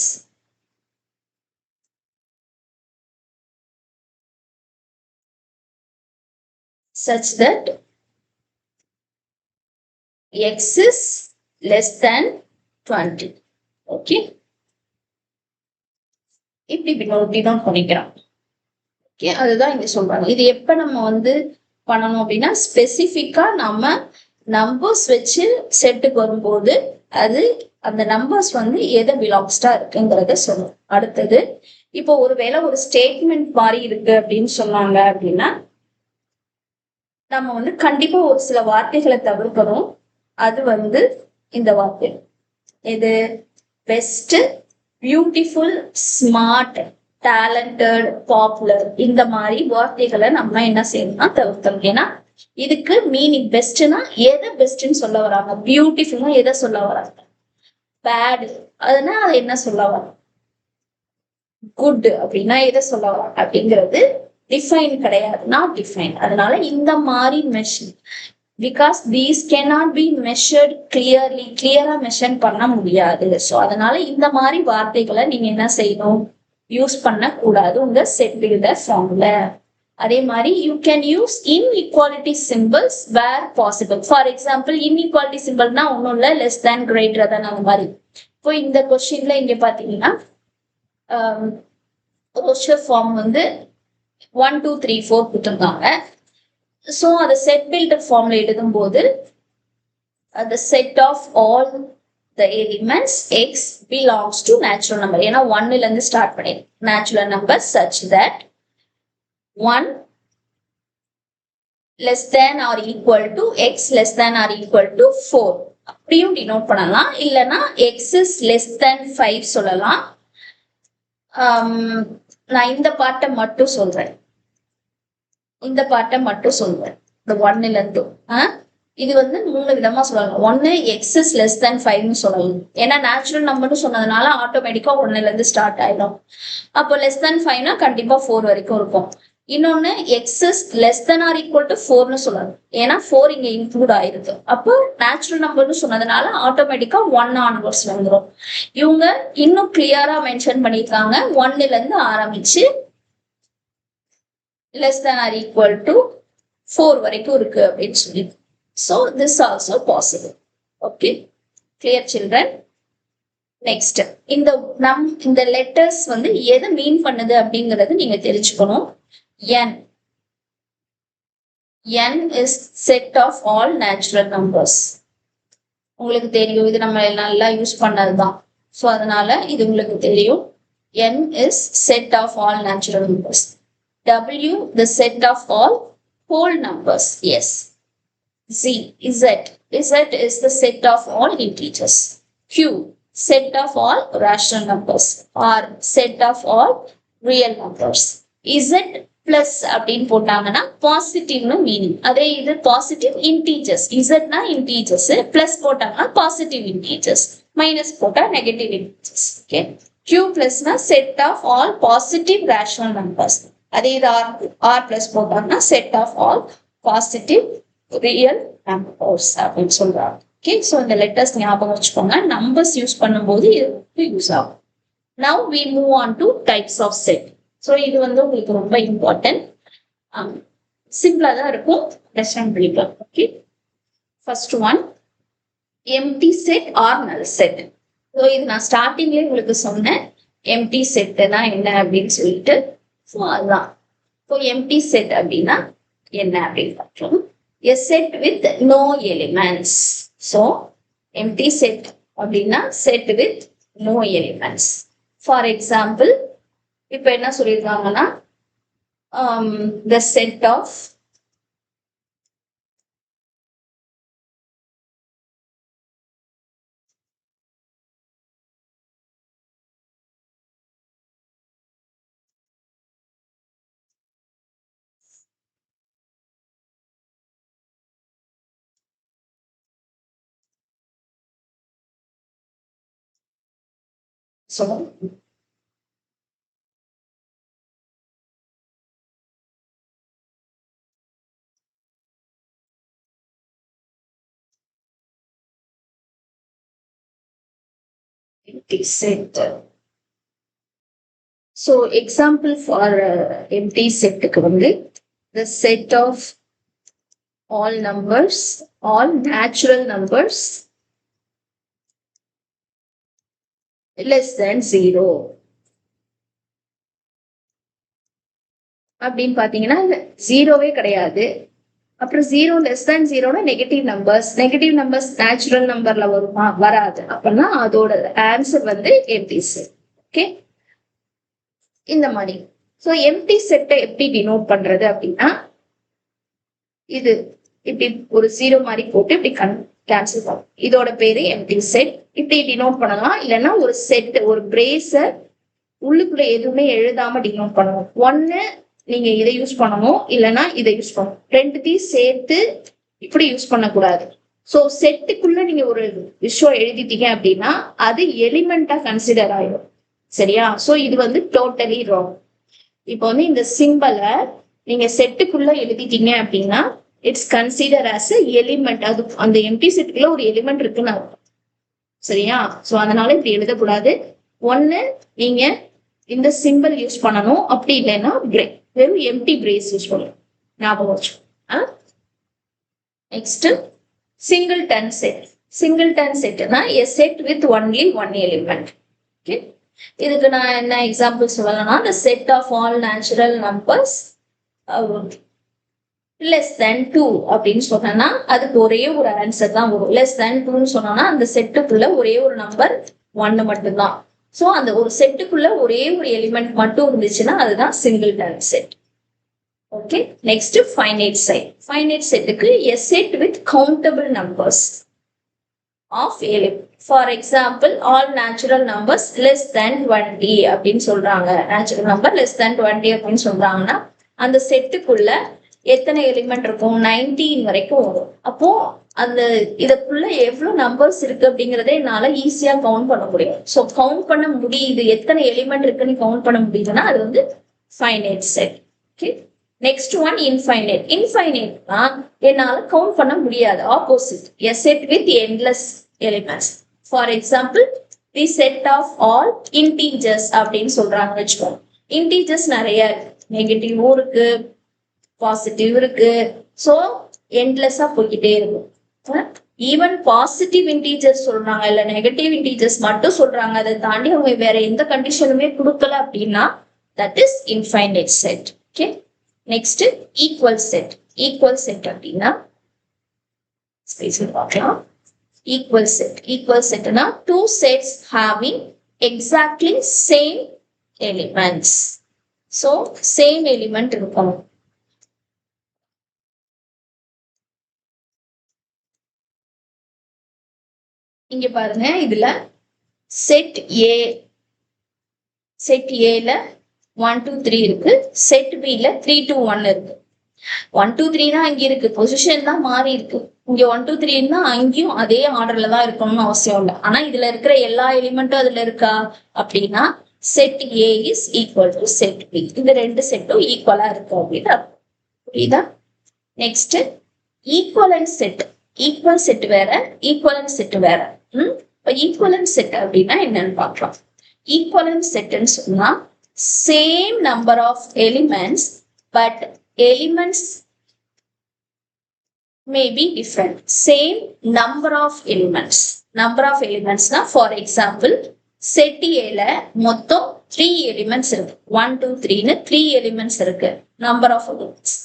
Such that x is less than 20. Okay. இப்படி டினோட் பண்ணிக்கிறோம். ஓகே, அதுதான் இங்க சொல்றாங்க. இது எப்ப நம்ம பண்ணணும் அப்படின்னா ஸ்பெசிபிக்கா நம்ம நம்பர்ஸ் வச்சு செட்டுக்கு வரும்போது அது அந்த நம்பர்ஸ் எதை பிலாங்ஸ்டா இருக்குங்கிறத சொல்லும். அடுத்தது இப்போ ஒருவேளை ஒரு ஸ்டேட்மெண்ட் மாதிரி இருக்கு அப்படின்னு சொன்னாங்க அப்படின்னா நம்ம கண்டிப்பா ஒரு சில வார்த்தைகளை தவிர்க்கணும். அது இந்த வார்த்தை இது best, beautiful, smart, talented, popular இந்த மாதிரி வார்த்தைகளை நம்ம என்ன செய்யணும்னா தவிர்க்கணும். ஏன்னா இதுக்கு மீனிங் பெஸ்ட்னா எதை பெஸ்ட்ன்னு சொல்ல வராங்க, பியூட்டிஃபுல்னா எதை சொல்ல வராங்க, பேட் அதுனா அதை என்ன சொல்ல வராங்க, குட் அப்படின்னா எதை சொல்ல வராங்க அப்படிங்கிறது டிஃபைன் கிடையாது, நாட் டிஃபைன். அதனால இந்த மாதிரி measure because these cannot be measured clearly, கிளியரா மெஷர் பண்ண முடியாது. ஸோ அதனால இந்த மாதிரி வார்த்தைகளை நீங்க என்ன செய்யணும், யூஸ் பண்ண கூடாது உங்க செட் பில்டர் ஃபார்ம்ல. அதே மாதிரி you can use inequality symbols where possible. For example inequality சிம்பிள்னா ஒன்றும் இல்லை, லெஸ் தேன், கிரேட்டர் தேன் அந்த மாதிரி. இப்போ இந்த கொஸ்டின்ல இங்க பாத்தீங்கன்னா ரோஸ்டர் ஃபார்ம் 1, 2, 3, 4 கொடுத்துருக்காங்க. ஸோ அதை செட் பில்டர் ஃபார்ம்ல எழுதும் போது the set of all the elements x belongs to natural number. ஏன்னா 1ல இருந்து ஸ்டார்ட் பண்ணி natural number such that 1 less than or equal to x less than or equal to 4 அப்படியும் denote பண்ணலாம். இல்லைன்னா x is less than 5 சொல்லலாம். நான் இந்த பாட்டை மட்டும் சொல்றேன், இந்த ஒன்னுல இருந்து இது 3 விதமா சொல்லலாம். ஒன்னு எக்ஸ் இஸ் லெஸ் தேன் 5 சொல்லலாம். ஏன்னா நேச்சுரல் நம்பர்னு சொன்னதுனால ஆட்டோமேட்டிக்கா 1ல இருந்து ஸ்டார்ட் ஆயிடும். அப்போ லெஸ் தேன் 5னா கண்டிப்பா 4 வரைக்கும் இருக்கும். இன்னொன்னு X is less than or equal to 4னு சொல்லலாம். ஏன்னா 4 இங்க இன்க்ளூட் ஆயிருக்கு. அப்போ நேச்சுரல் நம்பர்னு சொன்னதுனால ஆட்டோமேட்டிக்கா 1 ஆன்வர்ட்ஸ் வந்துடும். இவங்க இன்னும் கிளியரா மென்ஷன் பண்ணியிருக்காங்க 1ல இருந்து ஆரம்பிச்சு less than or equal to 4 வரைக்கும் இருக்கு அப்படின்னு சொல்லி. So this also possible. Okay, clear children? Next, இந்த letters எதை மீன் பண்ணுது அப்படிங்கறது நீங்க தெரிஞ்சுக்கணும். n is set of all natural numbers. உங்களுக்கு தெரியும், இது நம்ம நல்லா யூஸ் பண்ணதுதான். ஸோ அதனால இது உங்களுக்கு தெரியும். n is set of all natural numbers. W, the set of all whole numbers. Yes. Z is the set of all integers. Q, set of all rational numbers. R, set of all real numbers. Z plus அப்படின்னு போட்டாங்கன்னா பாசிட்டிவ்னு meaning. அதே இது positive integers. இசட்னா integers, plus போட்டாங்கன்னா positive integers, minus போட்டா negative integers. Okay. Q பிளஸ்னா set of all positive rational numbers. அதே இது ஆர் பிளஸ் போட்டாங்கன்னா set of all positive real numbers அப்படின்னு சொல்றாங்க. ஓகே, ஸோ இந்த லெட்டர்ஸ் ஞாபகம் வச்சுக்கோங்க. நம்பர்ஸ் யூஸ் பண்ணும்போது இது யூஸ் ஆகும். Now we move on to types of set. So இது உங்களுக்கு ரொம்ப இம்பார்ட்டன்ட். சிம்பிளா தான் இருக்கும், அண்டர்ஸ்டாண்ட் பண்ணிக்கலாம். Okay, first one empty set or null set. So இது நான் ஸ்டார்டிங்லேயே உங்களுக்கு சொன்னேன் எம்டி செட்னா என்ன அப்படின்னு சொல்லிட்டு. ஸோ அதுதான். ஸோ எம்டி செட் அப்படின்னா என்ன அப்படின்னு பார்த்தோம். A set with no elements. So empty set அப்படின்னா set with no elements. For example, இப்போ என்ன சொல்லியிருக்காங்கன்னா the set of so empty set. So example for empty set வந்து the set of all numbers, all natural numbers less than 0 அப்படின்னு பாத்தீங்கன்னா ஜீரோவே கிடையாது. அப்புறம் 0 less than 0னா நெகட்டிவ் நம்பர்ஸ் நேச்சுரல் நம்பர்ல வருமா? வராது. அப்படின்னா அதோட ஆன்சர் வந்து எம்டி செட். ஓகே, இந்த மாதிரி. ஸோ எம்டி செட்டை எப்படி டினோட் பண்றது அப்படின்னா, இது இப்படி ஒரு 0 மாதிரி போட்டு இப்படி கேன்சல் பண்ணும். இதோட பேரு எம்டி செட். இப்படி டினோட் பண்ணலாம். இல்லைன்னா ஒரு செட், ஒரு பிரேஸ உள்ளுக்குள்ள எதுவுமே எழுதாம டினோட் பண்ணணும். ஒன்னு நீங்க இதை யூஸ் பண்ணணும், இல்லைன்னா இதை யூஸ் பண்ணணும். ரெண்டுத்தையும் சேர்த்து இப்படி யூஸ் பண்ணக்கூடாது. ஸோ செட்டுக்குள்ள நீங்க ஒரு விஷயம் எழுதிட்டீங்க அப்படின்னா அது எலிமெண்டா கன்சிடர் ஆயிடும். சரியா? ஸோ இது வந்து டோட்டலி ராங். இப்போ வந்து இந்த சிம்பிளை நீங்க செட்டுக்குள்ள எழுதிட்டீங்க அப்படின்னா இட்ஸ் கன்சிடர் ஆஸ் எலிமெண்ட். அது அந்த எம்டி செட்டுக்குள்ள ஒரு எலிமெண்ட் இருக்குன்னு அர்த்தம். சரியா? ஸோ அதனால இப்படி எழுதக்கூடாது. ஒன்னு நீங்க இந்த சிம்பிள் யூஸ் பண்ணணும், அப்படி இல்லைன்னா வெறும் எம்டி பிரேஸ் யூஸ் பண்ணணும். ஞாபகம் வச்சு. Next singleton set. சிங்கிள்டன் செட்னா a set with only one element. Okay, இதுக்கு நான் என்ன எக்ஸாம்பிள் சொல்லணும்னா, the set of all natural numbers less than 2 அப்படின்னு சொன்னா அதுக்கு ஒரே ஒரு ஆன்சர் தான் வரும். less than 2ன்னு சொன்னோம்னா அந்த செட்டுக்குள்ள ஒரே ஒரு நம்பர் 1 மட்டும்தான். ஸோ அந்த ஒரு செட்டுக்குள்ள ஒரே ஒரு எலிமெண்ட் மட்டும் இருந்துச்சுன்னா அதுதான் singleton set. Okay, next finite set. Finite செட்டுக்கு a set with countable numbers of element. For example all natural numbers less than 20 அப்படின்னு சொல்றாங்க. நேச்சுரல் நம்பர் லெஸ் தேன் 20 அப்படின்னு சொல்றாங்கன்னா அந்த செட்டுக்குள்ள எத்தனை எலிமெண்ட் இருக்கும்? 19 வரைக்கும் வரும். அப்போ அந்த இதுக்குள்ள எவ்வளவு நம்பர்ஸ் இருக்கு அப்படிங்கறத என்னால ஈஸியா கவுண்ட் பண்ண முடியும். ஸோ கவுண்ட் பண்ண முடியுது, எத்தனை எலிமெண்ட் இருக்குன்னு கவுண்ட் பண்ண முடியுதுன்னா அது வந்து finite set. Okay, next one infinite. இன்ஃபைனைட்னா என்னால கவுண்ட் பண்ண முடியாது. Opposite, a set with endless elements. For example the set of all integers அப்படின்னு சொல்றாங்க வச்சுக்கோங்க. இன்டீஜர்ஸ் நிறைய இருக்கு, நெகட்டிவும் இருக்கு, பாசிட்டிவ் இருக்கு. ஸோ எண்ட்லெஸ்ஸா போய்கிட்டே இருக்கும். ஈவன் பாசிட்டிவ் இன்டீஜர்ஸ் சொல்றாங்க, இல்ல நெகட்டிவ் இன்டீஜர்ஸ் மட்டும் சொல்றாங்க, அதை தாண்டி அவங்க வேற எந்த கண்டிஷனுமே கொடுக்கல அப்படின்னா that is infinite set. Okay, next equal set. Equal set அப்படின்னா பார்க்கலாம். Equal set. ஈக்குவல் செட்னா two sets having exactly same elements. So same element இருக்கும். இங்க பாருங்க, இதுல செட் ஏ, செட் ஏல 1 2 3 இருக்கு. செட் பில 3 2 1 இருக்கு. 1 2 3 அங்க இருக்கு, பொசிஷன் தான் மாறி இருக்கு. இங்க 1 2 3 அங்கேயும் அதே ஆர்டர்ல தான் இருக்கணும்னு அவசியம் இல்லை. ஆனா இதுல இருக்கிற எல்லா எலிமெண்ட்டும் அதுல இருக்கா அப்படின்னா set A is equal to set B. இந்த ரெண்டு செட்டும் ஈக்குவலா இருக்கு அப்படின்னு புரியுதா? Next equivalent set. Equal set வேற, ஈக்குவலன்ட் செட் வேற. ஈக்குவலன்ட் செட் அப்படின்னா என்னன்னு பார்க்கலாம். ஈக்குவலன்ட் செட்னு சொன்னா same number of elements but elements may be different. Same number of elements. Number of elements na, for example set A ல மொத்தம் 3 elements இருக்கு. 1 2 3ன்னு 3 எலிமெண்ட்ஸ் இருக்கு. Number of elements.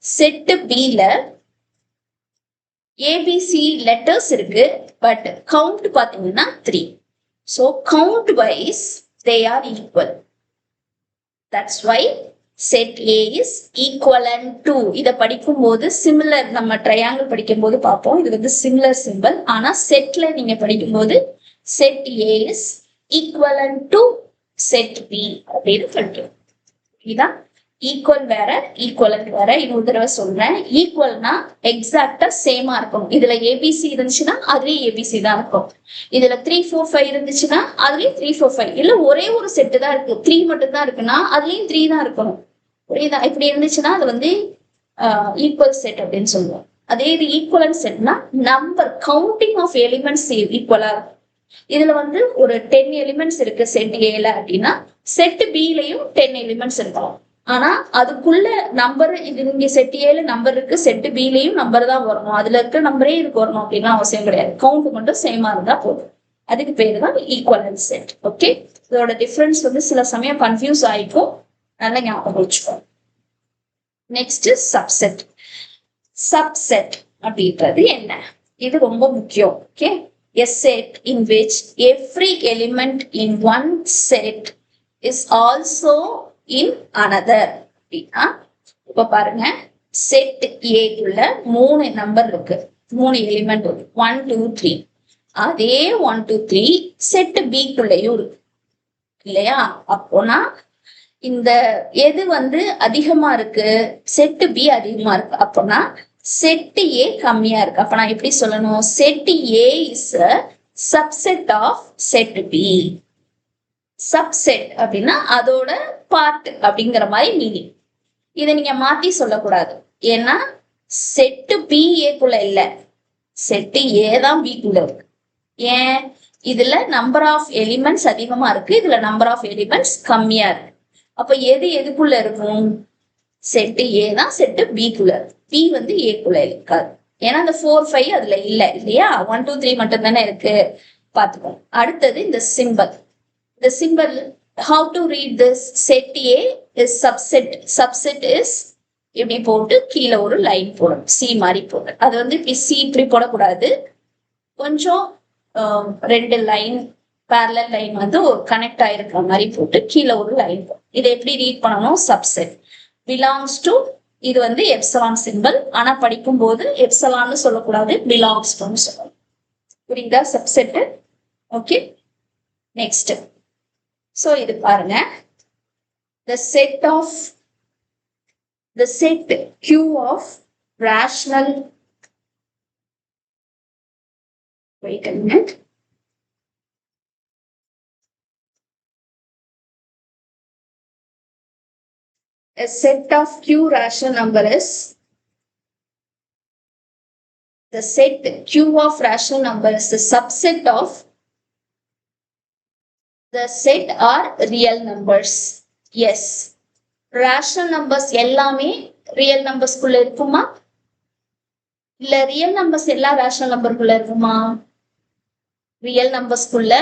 செட் பில ஏபிசி லெட்டர்ஸ் இருக்கு. பட் கவுண்ட் பாத்தீங்கன்னா 3. So count wise they are equal. That's why set A is equivalent to. இதை படிக்கும் போது சிமிலர், நம்ம ட்ரையாங்கிள் படிக்கும் போது பார்ப்போம், இது வந்து சிமிலர் சிம்பிள். ஆனா செட்ல நீங்க படிக்கும் போது set A is equivalent to set B அப்படின்னு படிக்கும். இதுதான் ஈக்குவல் வேற, ஈக்குவலன்ட் வேற. இன்னொரு தடவை சொல்றேன். ஈக்குவல்னா எக்ஸாக்டா சேமா இருக்கும். இதுல ஏபிசி இருந்துச்சுன்னா அதுலயே ஏபிசி தான் இருக்கும். இதுல 3 4 5 இருந்துச்சுன்னா அதுலயும் 3 4 5. இல்ல ஒரே ஒரு செட்டு தான் இருக்கு, 3 மட்டும் தான் இருக்குன்னா அதுலயும் 3 தான் இருக்கணும். புரியுதா? இப்படி இருந்துச்சுன்னா அது வந்து ஈக்குவல் செட் அப்படின்னு சொல்லுவோம். அதே இது ஈக்குவலன்ட் செட்னா நம்பர் கவுண்டிங் ஆஃப் எலிமெண்ட்ஸ் ஈக்குவலா இருக்கும். இதுல வந்து ஒரு 10 எலிமெண்ட்ஸ் இருக்கு செட் ஏல அப்படின்னா செட் பிலையும் 10 எலிமெண்ட்ஸ் இருக்கும். ஆனா அதுக்குள்ள நம்பர், இது இங்க செட் ஏல நம்பர் இருக்கு, செட் பிலையும் நம்பர் தான் வரணும். அதுல இருக்க நம்பரே இதுக்கு வரணும் அப்படின்னா அவசியம் கிடையாது. கவுண்ட் மட்டும் சேமா இருந்தா போதும். அதுக்கு பேரு தான் ஈக்குவலன்ட் செட். ஓகே, இதோட டிஃபரன்ஸ் வந்து சில சமயம் கன்ஃபியூஸ் ஆயிக்கும், நல்லா ஞாபகம் வச்சுக்கோ. Next subset. சப்செட் அப்படின்றது என்ன? இது ரொம்ப முக்கியம். Okay, a set in which every element in one set is also in another. அப்படின்னா இப்ப பாருங்க, செட் ஏ குள்ள 3 நம்பர் இருக்கு, 3 எலிமெண்ட் இருக்கு, 1 2 3. அதே 1 2 3 செட் பி குள்ளயும் இருக்கு இல்லையா? அப்போனா இந்த எது வந்து அதிகமா இருக்கு? செட் பி அதிகமா இருக்கு. அப்போனா செட் ஏ கம்மியா இருக்கு. அப்ப நான் எப்படி சொல்லணும்? Set A is a subset of set B. Subset அப்படின்னா அதோட பார்ட் அப்படிங்கிற மாதிரி மீனிங். இதை நீங்க மாத்தி சொல்லக்கூடாது. ஏன்னா செட் பி ஏக்குள்ள இல்ல, செட் ஏ தான் பி குள்ள இருக்கு. ஏன்? இதுல நம்பர் ஆஃப் எலிமெண்ட்ஸ் அதிகமா இருக்கு, இதுல நம்பர் ஆஃப் எலிமெண்ட்ஸ் கம்மியா இருக்கு. அப்ப எது எதுக்குள்ள இருக்கும்? செட் ஏ தான் செட் பி குள்ள இருக்கு, பி வந்து ஏ குள்ள இருக்காது. ஏன்னா அந்த 4 5 அதுல இல்ல இல்லையா? 1 2 3 மட்டும் தானே இருக்கு. பாத்துக்கோ. அடுத்தது இந்த சிம்பல். இந்த symbol, how to read this? set A is subset. Subset is இப்படி போட்டு கீழே ஒரு லைன் போடணும், சி மாதிரி போடு. அது வந்து இப்படி சி இப்படி போடக்கூடாது, கொஞ்சம் 2 லைன் பேரலல் லைன் வந்து ஒரு கனெக்ட் ஆயிருக்கிற மாதிரி போட்டு கீழே ஒரு லைன் போடும். இதை எப்படி ரீட் பண்ணணும்? சப்செட் பிலாங்ஸ் டு, இது வந்து எப்சலான் சிம்பிள். ஆனா படிக்கும் போது எப்சலான்னு சொல்லக்கூடாது, பிலாங்ஸ் டு சொல்லணும். புரியுதா? சப்செட். Okay, next. சோ இது பாருங்க, the set Q of rational, wait a minute, a set of Q rational number is, the set Q of rational number is the subset of the set are real numbers. Yes, rational numbers எல்லாமே real numbers குள்ள இருக்குமா? இல்ல real numbers எல்லா rational number குள்ள இருக்குமா? real numbers குள்ள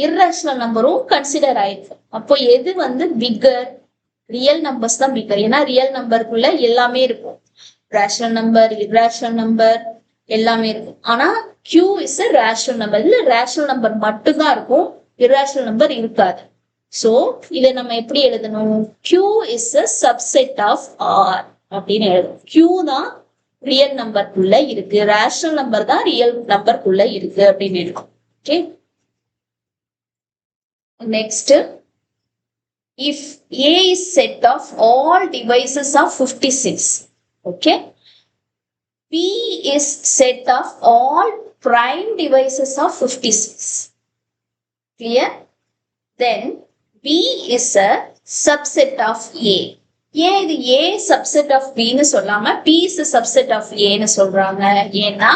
irrational நம்பரும் consider ஆயிருக்கு. அப்போ எது வந்து பிக்கர்? ரியல் நம்பர்ஸ் தான் பிக்கர். ஏன்னா ரியல் நம்பருக்குள்ள எல்லாமே இருக்கும், rational number, irrational number எல்லாமே இருக்கும். ஆனா Q is a rational number. இல்ல rational number மட்டும் தான் இருக்கும், irrational number இருக்காது. சோ இதை நம்ம எப்படி எழுதணும்? Q is a subset of R அப்படின்னு எழுதணும். Q தான் ரியல் நம்பருக்குள்ள இருக்கு, ரேஷனல் நம்பர் தான் ரியல் நம்பருக்குள்ள இருக்கு அப்படின்னு இருக்கும். Okay, next. if A is set of all divisors of 56, okay, P is set of all prime divisors of 56. Clear? Then B is a subset of A. ஏன் இது A subset of B ன்னு சொல்லாம P is a subset of A ன்னு சொல்றாங்க? ஏன்னா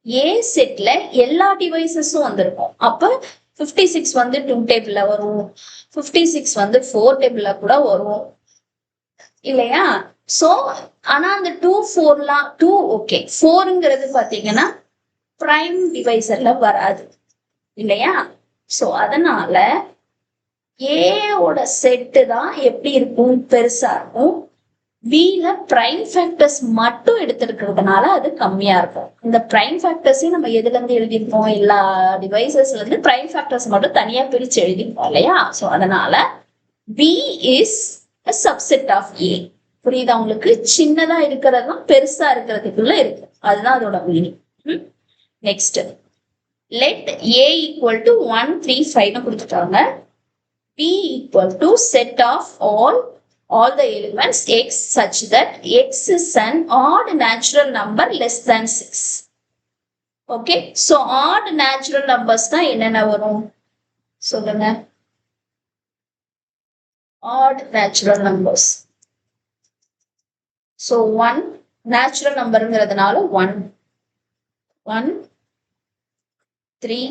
A செட்ல எல்லா டிவைசஸும் வந்திருக்கும். அப்ப 56 வந்து 2 டேபிள்ல வரும், 56 வந்து 4 டேபிள்ல கூட வரும் இல்லையா? சோ ஆனா அந்த 2 4லாம் 2 ஓகே, 4ங்கிறது பாத்தீங்கன்னா பிரைம் டிவைசர்ல வராது இல்லையா? சோ அதனால ஏவோட செட்டு தான் எப்படி இருக்கும், பெருசா இருக்கும். பில பிரைம் ஃபேக்டர்ஸ் மட்டும் எடுத்திருக்கிறதுனால அது கம்மியா இருக்கும். இந்த பிரைம் ஃபேக்டர்ஸையும் நம்ம எதுல இருந்து எழுதிருப்போம், எல்லா டிவைசஸ்ல இருந்து பிரைம் ஃபேக்டர்ஸ் மட்டும் தனியா பிரிச்சு எழுதிருப்போம் இல்லையா. சோ அதனால B is a subset of A. புரியுதா உங்களுக்கு? சின்னதா இருக்கிறதும் பெருசா இருக்கிறதுக்குள்ள இருக்கு, அதுதான் அதோட meaning. Next, let A equal to 1 3 5 கொடுத்துட்டாங்க. B equal to set of all the elements x such that x is an odd natural number less than 6. Okay, so odd natural numbers தான் என்னென்ன வரும் சொல்லுங்க. Odd natural numbers. So 1 natural numberங்கிறதுனால 1 3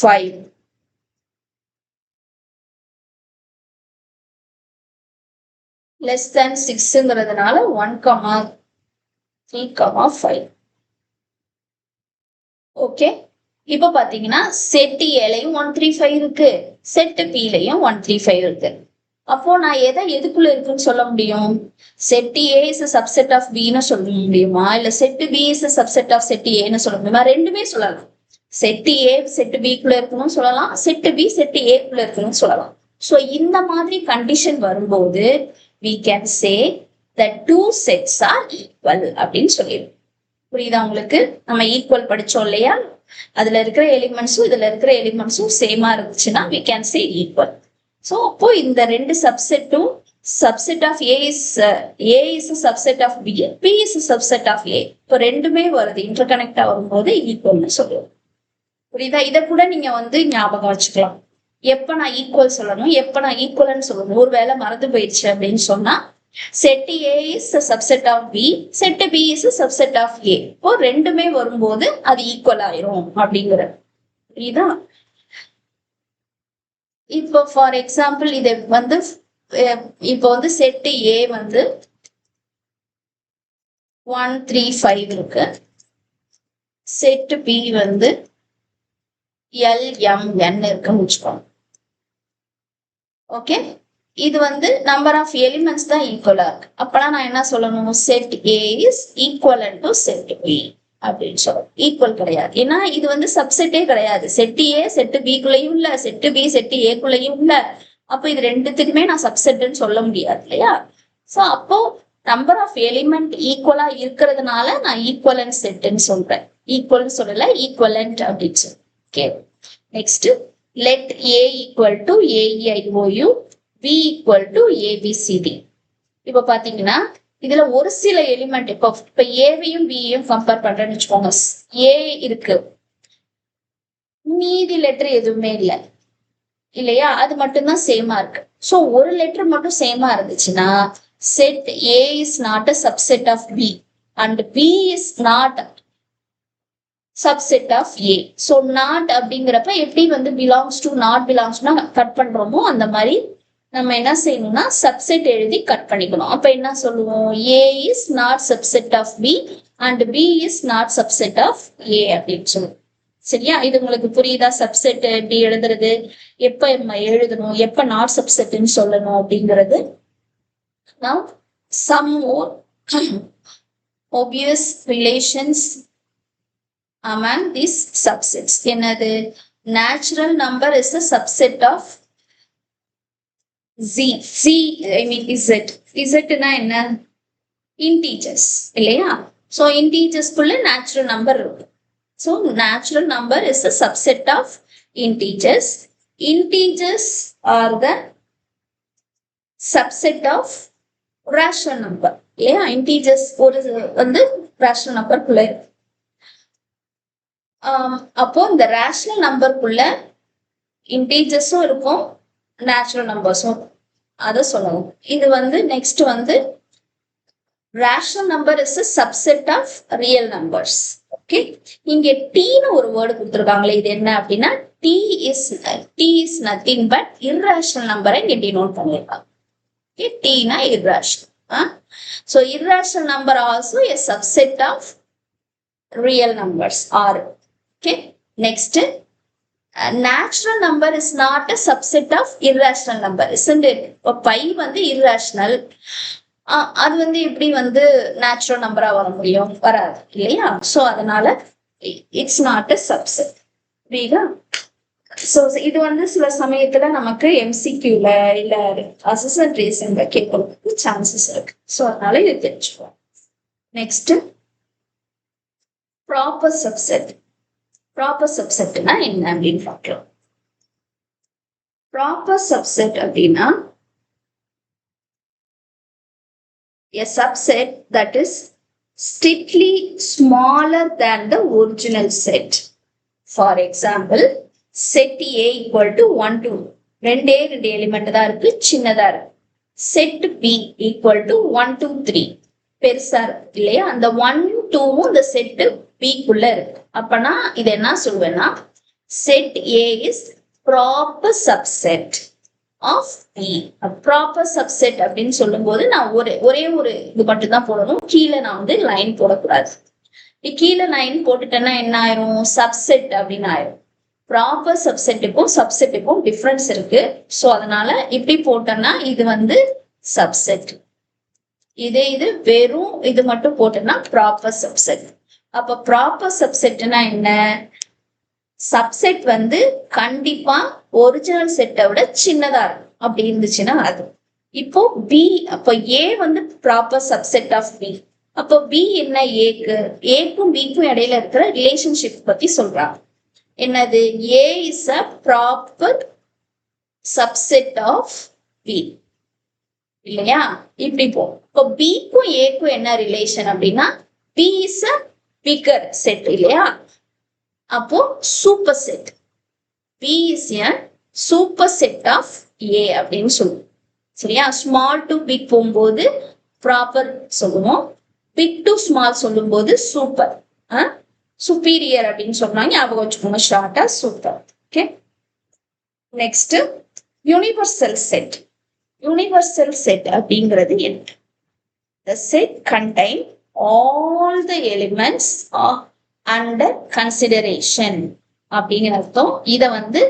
5. less than 6ங்கிறதுனால 1 3 5. Okay, இப்ப பாத்தீங்கன்னா set ஏலையும் 1 3 5 இருக்கு, set பிலையும் 1 3 5 இருக்கு. அப்போ நான் எதுக்குள்ள இருக்குன்னு சொல்ல முடியும்? Set A is subset of பின்னு சொல்ல முடியுமா, இல்ல set B is subset of set ஏன்னு சொல்ல முடியுமா? ரெண்டுமே சொல்லலாம். செட் ஏ செட் பிக்குள்ள இருக்கணும்னு சொல்லலாம், செட் பி செட் ஏக்குள்ள இருக்கணும்னு சொல்லலாம். சோ இந்த மாதிரி கண்டிஷன் வரும்போது we can say that two sets are equal அப்படின்னு சொல்லிடும். புரியுதா உங்களுக்கு? நம்ம ஈக்குவல் படிச்சோம் இல்லையா, அதுல இருக்கிற எலிமெண்ட்ஸும் இதுல இருக்கிற எலிமெண்ட்ஸும் சேமா இருந்துச்சுன்னா we can say equal. So அப்போ இந்த ரெண்டு சப்செட்டும் subset of A is a subset of B, B is a subset of A. இப்போ ரெண்டுமே வருது, இன்டர்கனெக்டா வரும்போது ஈக்குவல்னு சொல்லுவோம். புரியுதா? இதை கூட நீங்க ஞாபகம் வச்சுக்கலாம். எப்ப நான் ஈக்குவல் சொல்லணும், எப்ப நான் ஈக்குவல்னு சொல்லணும். ஒருவேளை மறந்து போயிடுச்சு அப்படின்னு சொன்னா set A is a subset of B, set B is a subset of A. இப்போ ரெண்டுமே வரும்போது அது ஈக்குவல் ஆயிரும் அப்படிங்கிற. புரியுதா? இப்போ ஃபார் எக்ஸாம்பிள் இது இப்போ செட் A 1 3 5 இருக்கு, set B L M N இருக்குன்னு வச்சுக்கோங்க. ஓகே, இது நம்பர் ஆஃப் எலிமெண்ட்ஸ் தான் ஈக்குவலா இருக்கு. அப்பெல்லாம் நான் என்ன சொல்லணும்? Set A is equivalent to set B அப்படின்னு சொல்லணும். ஈக்குவல் கிடையாது, ஏன்னா இது சப்செட்டே கிடையாது. செட் ஏ செட் பிக்குள்ளயும் இல்ல, செட் பி செட் ஏக்குள்ளயும் இல்ல. அப்போ இது ரெண்டுத்துக்குமே நான் சப்செட்னு சொல்ல முடியாது இல்லையா. சோ அப்போ நம்பர் ஆஃப் எலிமெண்ட் ஈக்குவலா இருக்கிறதுனால நான் ஈக்குவலன்ட் செட்னு சொல்றேன், ஈக்குவல்னு சொல்லல, ஈக்குவலன்ட் அப்படின்னு சொல்லு. Okay, next, let A equal to AEIOU, B equal to ABCD. இப்ப பாத்தீங்கன்னா இதுல ஒரு சில எலிமெண்ட் இப்ப ஏவையும் பியையும் கம்பேர் பண்றேன்னு வச்சுக்கோங்க. ஏ இருக்கு, மீதி லெட்டர் எதுவுமே இல்லை இல்லையா, அது மட்டும்தான் சேமா இருக்கு. சோ ஒரு லெட்டர் மட்டும் சேமா இருந்துச்சுன்னா set A is not a subset of B and B is not subset of A. So not அப்படிங்கிறப்ப எப்படி belongs to not belongs to cut பண்றோமோ அந்த மாதிரி நம்ம என்ன செய்யணும்னா சப்செட் எழுதி கட் பண்ணிக்கணும். அப்ப என்ன சொல்லுவோம்? A is not subset of B and B is not subset of A அப்படின்னு சொல்லுவோம். சரியா? இது உங்களுக்கு புரியுதா? சப்செட் எப்படி எழுதுறது, எப்ப எழுதணும், எப்ப நாட் சப்செட்னு சொல்லணும் அப்படிங்கிறது. Now some more obvious relations among these subsets. என்னது? Natural number is a subset of Z. Zனா என்ன? Integers இல்லையா? So integers குள்ள natural number இருக்கு. So natural number is a subset of integers. Integers are the subset of rational number. இல்லையா? Integers ஒரு rational number குள்ள இருக்கு. அப்போ இந்த ரேஷனல் நம்பருக்குள்ள இன்டீஜர்ஸும் இருக்கும், நேச்சுரல் நம்பர்ஸும், அதை சொல்லணும். இது next rational number is a subset of real numbers. ஓகே, இங்க டீன்னு ஒரு வேர்டு கொடுத்துருக்காங்களே, இது என்ன அப்படின்னா T is nothing but irrational நம்பரை இங்க டினோட் பண்ணிருக்காங்க. ஓகே, டீனா irrational. So irrational number also a subset of real numbers are. Okay, next, natural number is not a subset of irrational number, isn't it? pi வந்து irrational, அது வந்து எப்படி வந்து நேச்சுரல் நம்பரா வர முடியும்? வராது இல்லையா? சோ அதனால இட்ஸ் நாட் அ சப்செட். புரியுதா? சோ இது வந்து சில சமயத்துல நமக்கு எம்சிக்யூல இல்ல அசிஸ்டன்ட் ரீசன்ல கேட்கறதுக்கு சான்சஸ் இருக்கு. சோ அதனால இது தெரிஞ்சுக்கோம். Next proper subset. ப்ராப்பர் சப்செட்னா என்ன அப்படின்னு பார்க்கலாம். ப்ராப்பர் சப்செட் அப்படின்னா a subset that is strictly smaller than the original set. For example, set A equal to 1 to 2 element தான் இருக்கு, சின்னதா இருக்கு. set B equal to 1 to 3 பெருசா இருக்கு இல்லையா? அந்த 1 2 இந்த செட் B குள்ள இருக்கு. அப்பனா இது என்ன சொல்வேன்னா set A is proper subset of B. Proper subset அப்படின்னு சொல்லும் போது நான் ஒரே ஒரு இது மட்டும் தான் போடணும். கீழே நான் வந்து லைன் போடக்கூடாது. கீழே லைன் போட்டுட்டேன்னா என்ன ஆயிரும்? சப்செட் அப்படின்னு ஆயிரும். ப்ராப்பர் சப்செட்டுக்கும் சப்செட்டுக்கும் டிஃபரன்ஸ் இருக்கு. ஸோ அதனால இப்படி போட்டோம்னா இது வந்து சப்செட். இது வெறும் இது மட்டும் போட்டோம்னா ப்ராப்பர் சப்செட். அப்ப ப்ராப்பர் சப்செட்னா என்ன? சப்செட் வந்து கண்டிப்பா ஒரிஜினல் செட்டை விட சின்னதா இருக்கும். அப்படி இருந்துச்சுன்னா அது. இப்போ பி, அப்போ ஏ வந்து ப்ராப்பர் சப்செட் ஆஃப் பி. அப்போ பி என்ன? ஏக்கும் பிக்கும் இடையில இருக்கிற ரிலேஷன்ஷிப் பத்தி சொல்றாங்க. என்னது? A is a proper subset of B இல்லையா? இப்படி போ. இப்போ பிக்கும் ஏக்கும் என்ன ரிலேஷன் அப்படின்னா B is a bigger set இல்லையா? அப்போ super set. B is a super set of A அப்படின்னு சொல்லுவோம். சரியா? ஸ்மால் டு பிக் போகும்போது ப்ராப்பர் சொல்லுவோம், பிக் டு ஸ்மால் சொல்லும் போது சூப்பர், சுப்பீரியர் அப்படின்னு சொன்னாங்க. ஞாபகம் வச்சுக்கோங்க ஷார்ட்டா super. Okay. Next universal set. Universal set அப்படிங்கிறது என்ன? The set contain all the elements of under consideration அப்படிங்கிற அர்த்தம். இத வந்து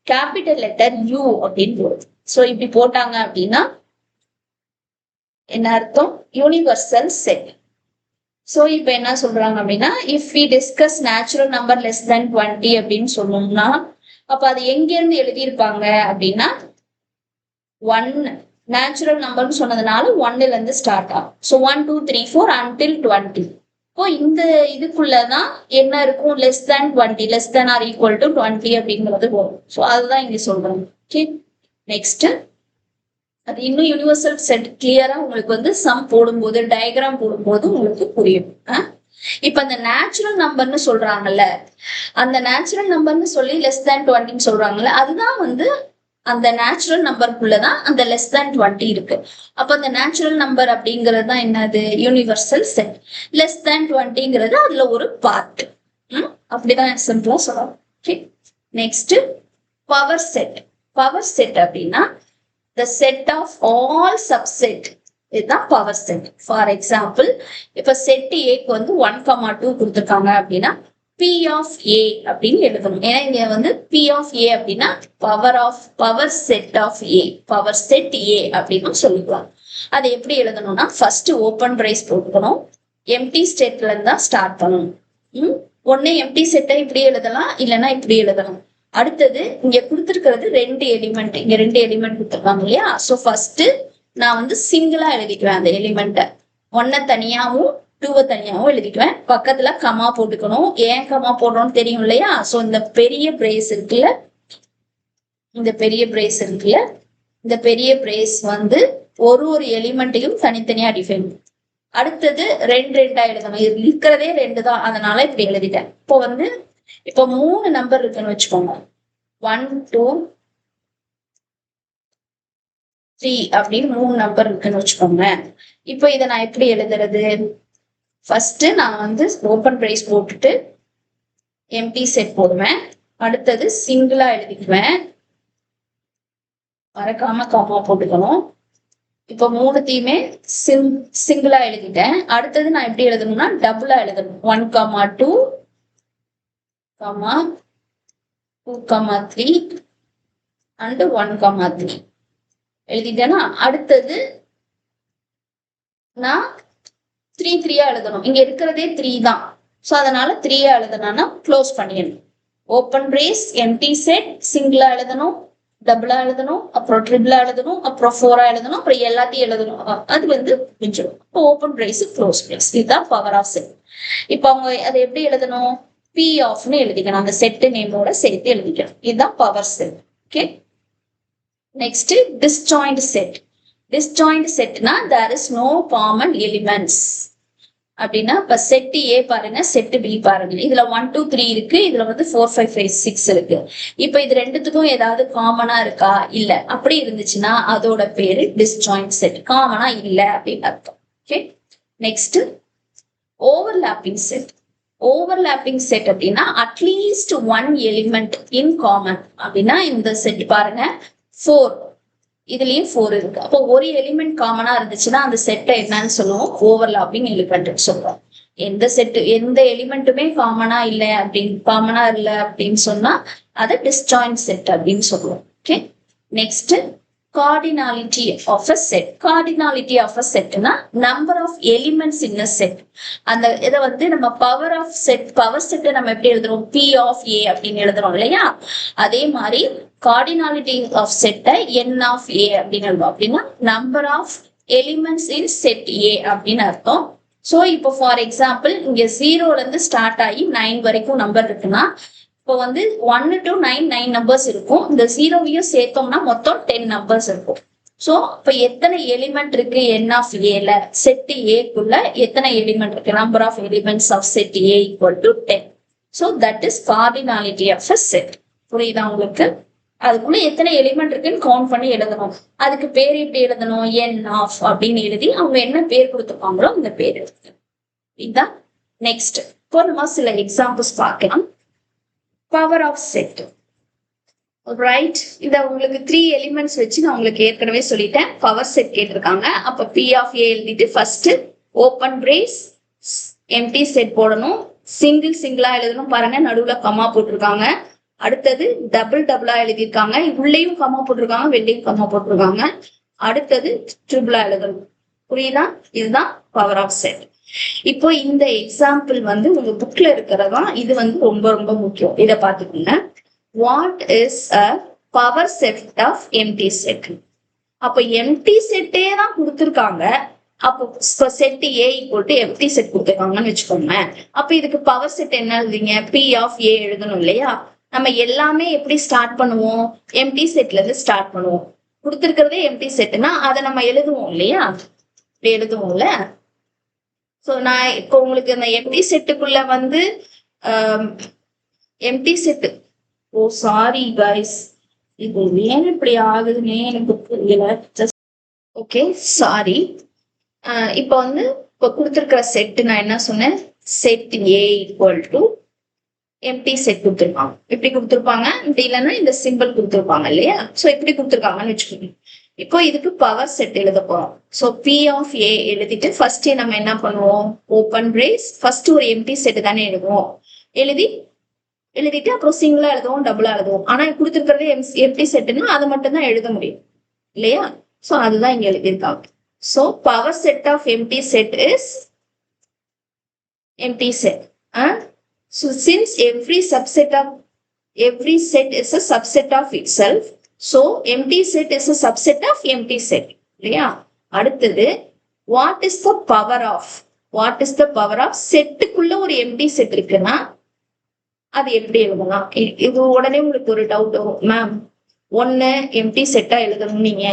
கேபிட்டல் லெட்டர் யூ அப்படின்னு போடுது. சோ இப்படி போட்டாங்க அப்படின்னா என்ன அர்த்தம்? Universal set. சோ இப்ப என்ன சொல்றாங்க அப்படின்னா if we discuss natural number less than 20 அப்படின்னு சொன்னோம்னா அப்ப அது எங்க இருந்து எழுதியிருப்பாங்க அப்படின்னா 1 நேச்சுரல் நம்பர்னு சொன்னதுனால 1ல இருந்து ஸ்டார்ட் ஆகும். So 1 2 3 4 until 20. இப்போ இந்த இதுக்குள்ளதான் என்ன இருக்கும்? Less than 20, less than or equal to 20 அப்படிங்கிறது வரும். ஸோ அதுதான் இங்க சொல்றோம். ஓகே. நெக்ஸ்ட் அது இன்னும் யூனிவர்சல் செட் கிளியரா உங்களுக்கு வந்து சம் போடும்போது டயக்ராம் போடும்போது உங்களுக்கு புரியும். இப்ப அந்த நேச்சுரல் நம்பர்னு சொல்றாங்கல்ல, அந்த நேச்சுரல் நம்பர்னு சொல்லி லெஸ் தேன் 20 சொல்றாங்கல்ல, அதுதான் வந்து அந்த நேச்சுரல் நம்பருக்குள்ளதான் அந்த லெஸ் தேன் 20 இருக்கு. அப்ப அந்த நேச்சுரல் நம்பர் அப்படிங்கிறது தான் என்னது? Universal set. லெஸ் தேன் 20ங்கிறது அதுல ஒரு பார்ட். அப்படிதான் சிம்பிளா சொல்லலாம். Okay. Next power set. Power set அப்படின்னா the set of all subset. இதுதான் பவர் செட். ஃபார் எக்ஸாம்பிள் இப்ப செட் ஏக்கு வந்து 1,2 கொடுத்துருக்காங்க அப்படின்னா P of A அப்படின்னு எழுதணும். ஏன்னா இங்க வந்து P of A அப்படின்னா power set of A, power set A அப்படின்னு சொல்லிக்கலாம். அதை எப்படி எழுதணும்னா ஃபர்ஸ்ட் ஓப்பன் பிரைஸ் போட்டுக்கணும், எம்டி ஸ்டேட்ல இருந்தா ஸ்டார்ட் பண்ணணும். ஒன்னு எம்டி செட்டை இப்படி எழுதலாம், இல்லைன்னா இப்படி எழுதலாம். அடுத்தது இங்க கொடுத்துருக்கிறது 2 எலிமெண்ட், இங்க 2 எலிமெண்ட் கொடுத்துருக்காங்க இல்லையா? சோ ஃபர்ஸ்ட் நான் வந்து சிங்கிளா எழுதிக்குவேன் அந்த எலிமெண்ட்டை. 1 தனியாவும் 2 தனியாவும் எழுதிக்குவேன். பக்கத்துல கமா போட்டுக்கணும். ஏன் கமா போடுறோம்னு தெரியும் இல்லையா? சோ இந்த பெரிய பிரேஸ் இருக்குல்ல, இந்த பெரிய பிரேஸ் இருக்குல்ல, இந்த பெரிய பிரேஸ் வந்து ஒரு எலிமெண்ட்டையும் தனித்தனியா டிஃபைன். அடுத்தது 2 2 எழுதணும். இது இருக்கிறதே 2 தான், அதனால இப்படி எழுதிட்டேன். இப்போ வந்து இப்போ 3 நம்பர் இருக்குன்னு வச்சுக்கோங்க. 1 2 3 அப்படின்னு 3 நம்பர் இருக்குன்னு வச்சுக்கோங்க. இப்போ இதை நான் எப்படி எழுதுறது? ஃபர்ஸ்ட் நான் வந்து ஓப்பன் பிரைஸ் போட்டுட்டு எம்டி செட் போடுவேன். அடுத்தது சிங்கிளா எழுதிக்குவேன், மறக்காம காமா போட்டுக்கணும். இப்போ 3த்தையுமே சிங்கிளா எழுதிட்டேன். அடுத்தது நான் எப்படி எழுதணும்னா டபுளா எழுதணும். 1, 2, 2, 3 and 1, 3 எழுதிட்டேன்னா அடுத்தது நான் 3 3 எழுதணும். இங்க இருக்கிறதே 3 தான். ஸோ அதனால 3 எழுதணும்னா க்ளோஸ் பண்ணிடணும். ஓப்பன் பிரேஸ் எம்டி செட் சிங்கிளா எழுதணும், டபுளா எழுதணும், அப்புறம் ட்ரிபிளா எழுதணும், அப்புறம் 4 எழுதணும், அப்புறம் எல்லாத்தையும் எழுதணும். அது முடிஞ்சிடும். இப்போ ஓப்பன் பிரேஸ் க்ளோஸ் பிரேஸ், இதுதான் பவர் ஆஃப் செட். இப்போ அவங்க அதை எப்படி எழுதணும்? பி ஆஃப்னு எழுதிக்கணும். அந்த செட்டு நேமோட சேர்த்து எழுதிக்கணும். இதுதான் power set. Okay, next disjoint set. Disjoint செட்னா there is no common elements அப்படின்னா இப்ப செட் ஏ பாருங்க, செட் பி பாருங்க. இதுல 1 2 3 இருக்கு, இதுல 4 5 5 6 இருக்கு. இப்ப இது ரெண்டுத்துக்கும் ஏதாவது காமனா இருக்கா? இல்ல. அப்படி இருந்துச்சுன்னா அதோட பேரு டிஸ்ஜாயிண்ட் செட். காமனா இல்ல அப்படின்னு அர்த்தம். Okay, next overlapping set. Overlapping set அப்படின்னா அட்லீஸ்ட் 1 எலிமெண்ட் இன் காமன். அப்படின்னா இந்த செட் பாருங்க 4, இதுலயும் 4 இருக்கு. அப்போ ஒரு எலிமெண்ட் காமனா இருந்துச்சுன்னா அந்த செட்டை என்னன்னு சொல்லுவோம்? ஓவர்லாப்பிங் எலிமெண்ட் சொல்லுவோம். எந்த எலிமெண்ட்டுமே காமனா இல்லை அப்படின்னு சொன்னா அதை டிஸ்ஜாயிண்ட் செட் அப்படின்னு சொல்லுவோம். Okay, next cardinality of a set. Cardinality of a setனா number of elements in a set. அந்த இதை நம்ம பவர் செட் நம்ம எப்படி எழுதுறோம்? P of A அப்படின்னு எழுதுறோம் இல்லையா? அதே மாதிரி cardinality of set N of A அப்படின்னு எழுதுவோம். அப்படின்னா number of elements in set A அப்படின்னு அர்த்தம். ஸோ இப்போ ஃபார் எக்ஸாம்பிள் இங்க 0ல இருந்து ஸ்டார்ட் ஆகி 9 வரைக்கும் நம்பர் இருக்குன்னா இப்போ 1 to 9 நம்பர்ஸ் இருக்கும். இந்த 0வையும் சேர்த்தோம்னா மொத்தம் 10 நம்பர்ஸ் இருக்கும். ஸோ இப்போ எத்தனை எலிமெண்ட் இருக்கு என் ஆஃப் ஏல? செட் ஏக்குள்ள எத்தனை எலிமெண்ட் இருக்கு? Number of elements of set A equal to 10. So that is cardinality of a set. புரியுதா உங்களுக்கு? அதுக்குள்ள எத்தனை எலிமெண்ட் இருக்குன்னு கவுண்ட் பண்ணி எழுதணும். அதுக்கு பேர் எப்படி எழுதணும்? என் ஆஃப் அப்படின்னு எழுதி அவங்க என்ன பேர் கொடுத்துருப்பாங்களோ அந்த பேர் எழுதணும். இதுதான் நெக்ஸ்ட். இப்போ நம்ம சில எக்ஸாம்பிள்ஸ் பார்க்கலாம். Power of set. ரைட், இத உங்களுக்கு 3 எலிமெண்ட்ஸ் வச்சு நான் உங்களுக்கு ஏற்கனவே சொல்லிட்டேன். பவர் செட் கேட்டிருக்காங்க. அப்ப பி ஆஃப் ஏ எழுதிட்டு first open brace empty set போடணும். சிங்கிளா எழுதணும். பாருங்க நடுவுல கமா போட்டிருக்காங்க. அடுத்தது டபுளா எழுதியிருக்காங்க. உள்ளேயும் கமா போட்டிருக்காங்க, வெளியும் கமா போட்டிருக்காங்க. அடுத்தது ட்ரிபிளா எழுதணும். புரியுதா? இதுதான் பவர் ஆஃப் செட். இப்போ இந்த எக்ஸாம்பிள் உங்க புக்ல இருக்கிறதா, இது ரொம்ப ரொம்ப முக்கியம். இதை பார்த்துக்கோங்க. What is a power set of empty set? அப்போ எம்டி செட்டே தான் கொடுத்துருக்காங்க. அப்போ set A equal to empty set கொடுத்துருக்காங்கன்னு வச்சுக்கோங்க. அப்ப இதுக்கு பவர் செட் என்ன எழுதுங்க? பி ஆஃப் ஏ எழுதணும் இல்லையா? நம்ம எல்லாமே எப்படி ஸ்டார்ட் பண்ணுவோம்? எம்டி செட்ல இருந்து ஸ்டார்ட் பண்ணுவோம். கொடுத்துருக்கிறதே எம்டி செட்னா அதை நம்ம எழுதுவோம் இல்லையா? எழுதுவோம்ல. ஸோ நான் இப்போ உங்களுக்கு அந்த எம்டி செட்டுக்குள்ள empty set, oh sorry guys, இது ஏன் இப்படி ஆகுதுன்னே எனக்கு புரியல. Okay sorry. இப்போ இப்போ கொடுத்துருக்கிற செட்டு நான் என்ன சொன்னேன்? Set A equal to empty set கொடுத்துருப்பாங்க. இப்படி கொடுத்துருப்பாங்க. இப்படி இல்லைன்னா இந்த சிம்பிள் கொடுத்துருப்பாங்க இல்லையா? ஸோ இப்படி கொடுத்துருக்காங்கன்னு வச்சுக்கோங்க. இப்போ இதுக்கு பவர் செட் எழுத போறோம். ஸோ பி ஆஃப் ஏ எழுதிட்டு ஃபர்ஸ்ட் நம்ம என்ன பண்ணுவோம்? ஓப்பன் பிரேஸ் ஃபர்ஸ்ட் ஒரு எம்டி செட் தானே எழுதுவோம். எழுதிட்டு அப்புறம் சிங்கிளா எழுதுவோம், டபுளா எழுதுவோம். ஆனா கொடுத்துருக்கிறதே எம்டி செட்னா அதை மட்டும் தான் எழுத முடியும் இல்லையா? ஸோ அதுதான் இங்க எழுதியிருக்காங்க. So power set of empty set is empty set. So since every set is a subset of itself, so empty set is a subset of empty set. இல்லையா? அடுத்தது what is the power of செட்டுக்குள்ள ஒரு empty set இருக்குன்னா அது எப்படி எழுதலாம்? இது உடனே உங்களுக்கு ஒரு டவுட் வரும். மேம், 1 empty செட்டா எழுதணும் நீங்க,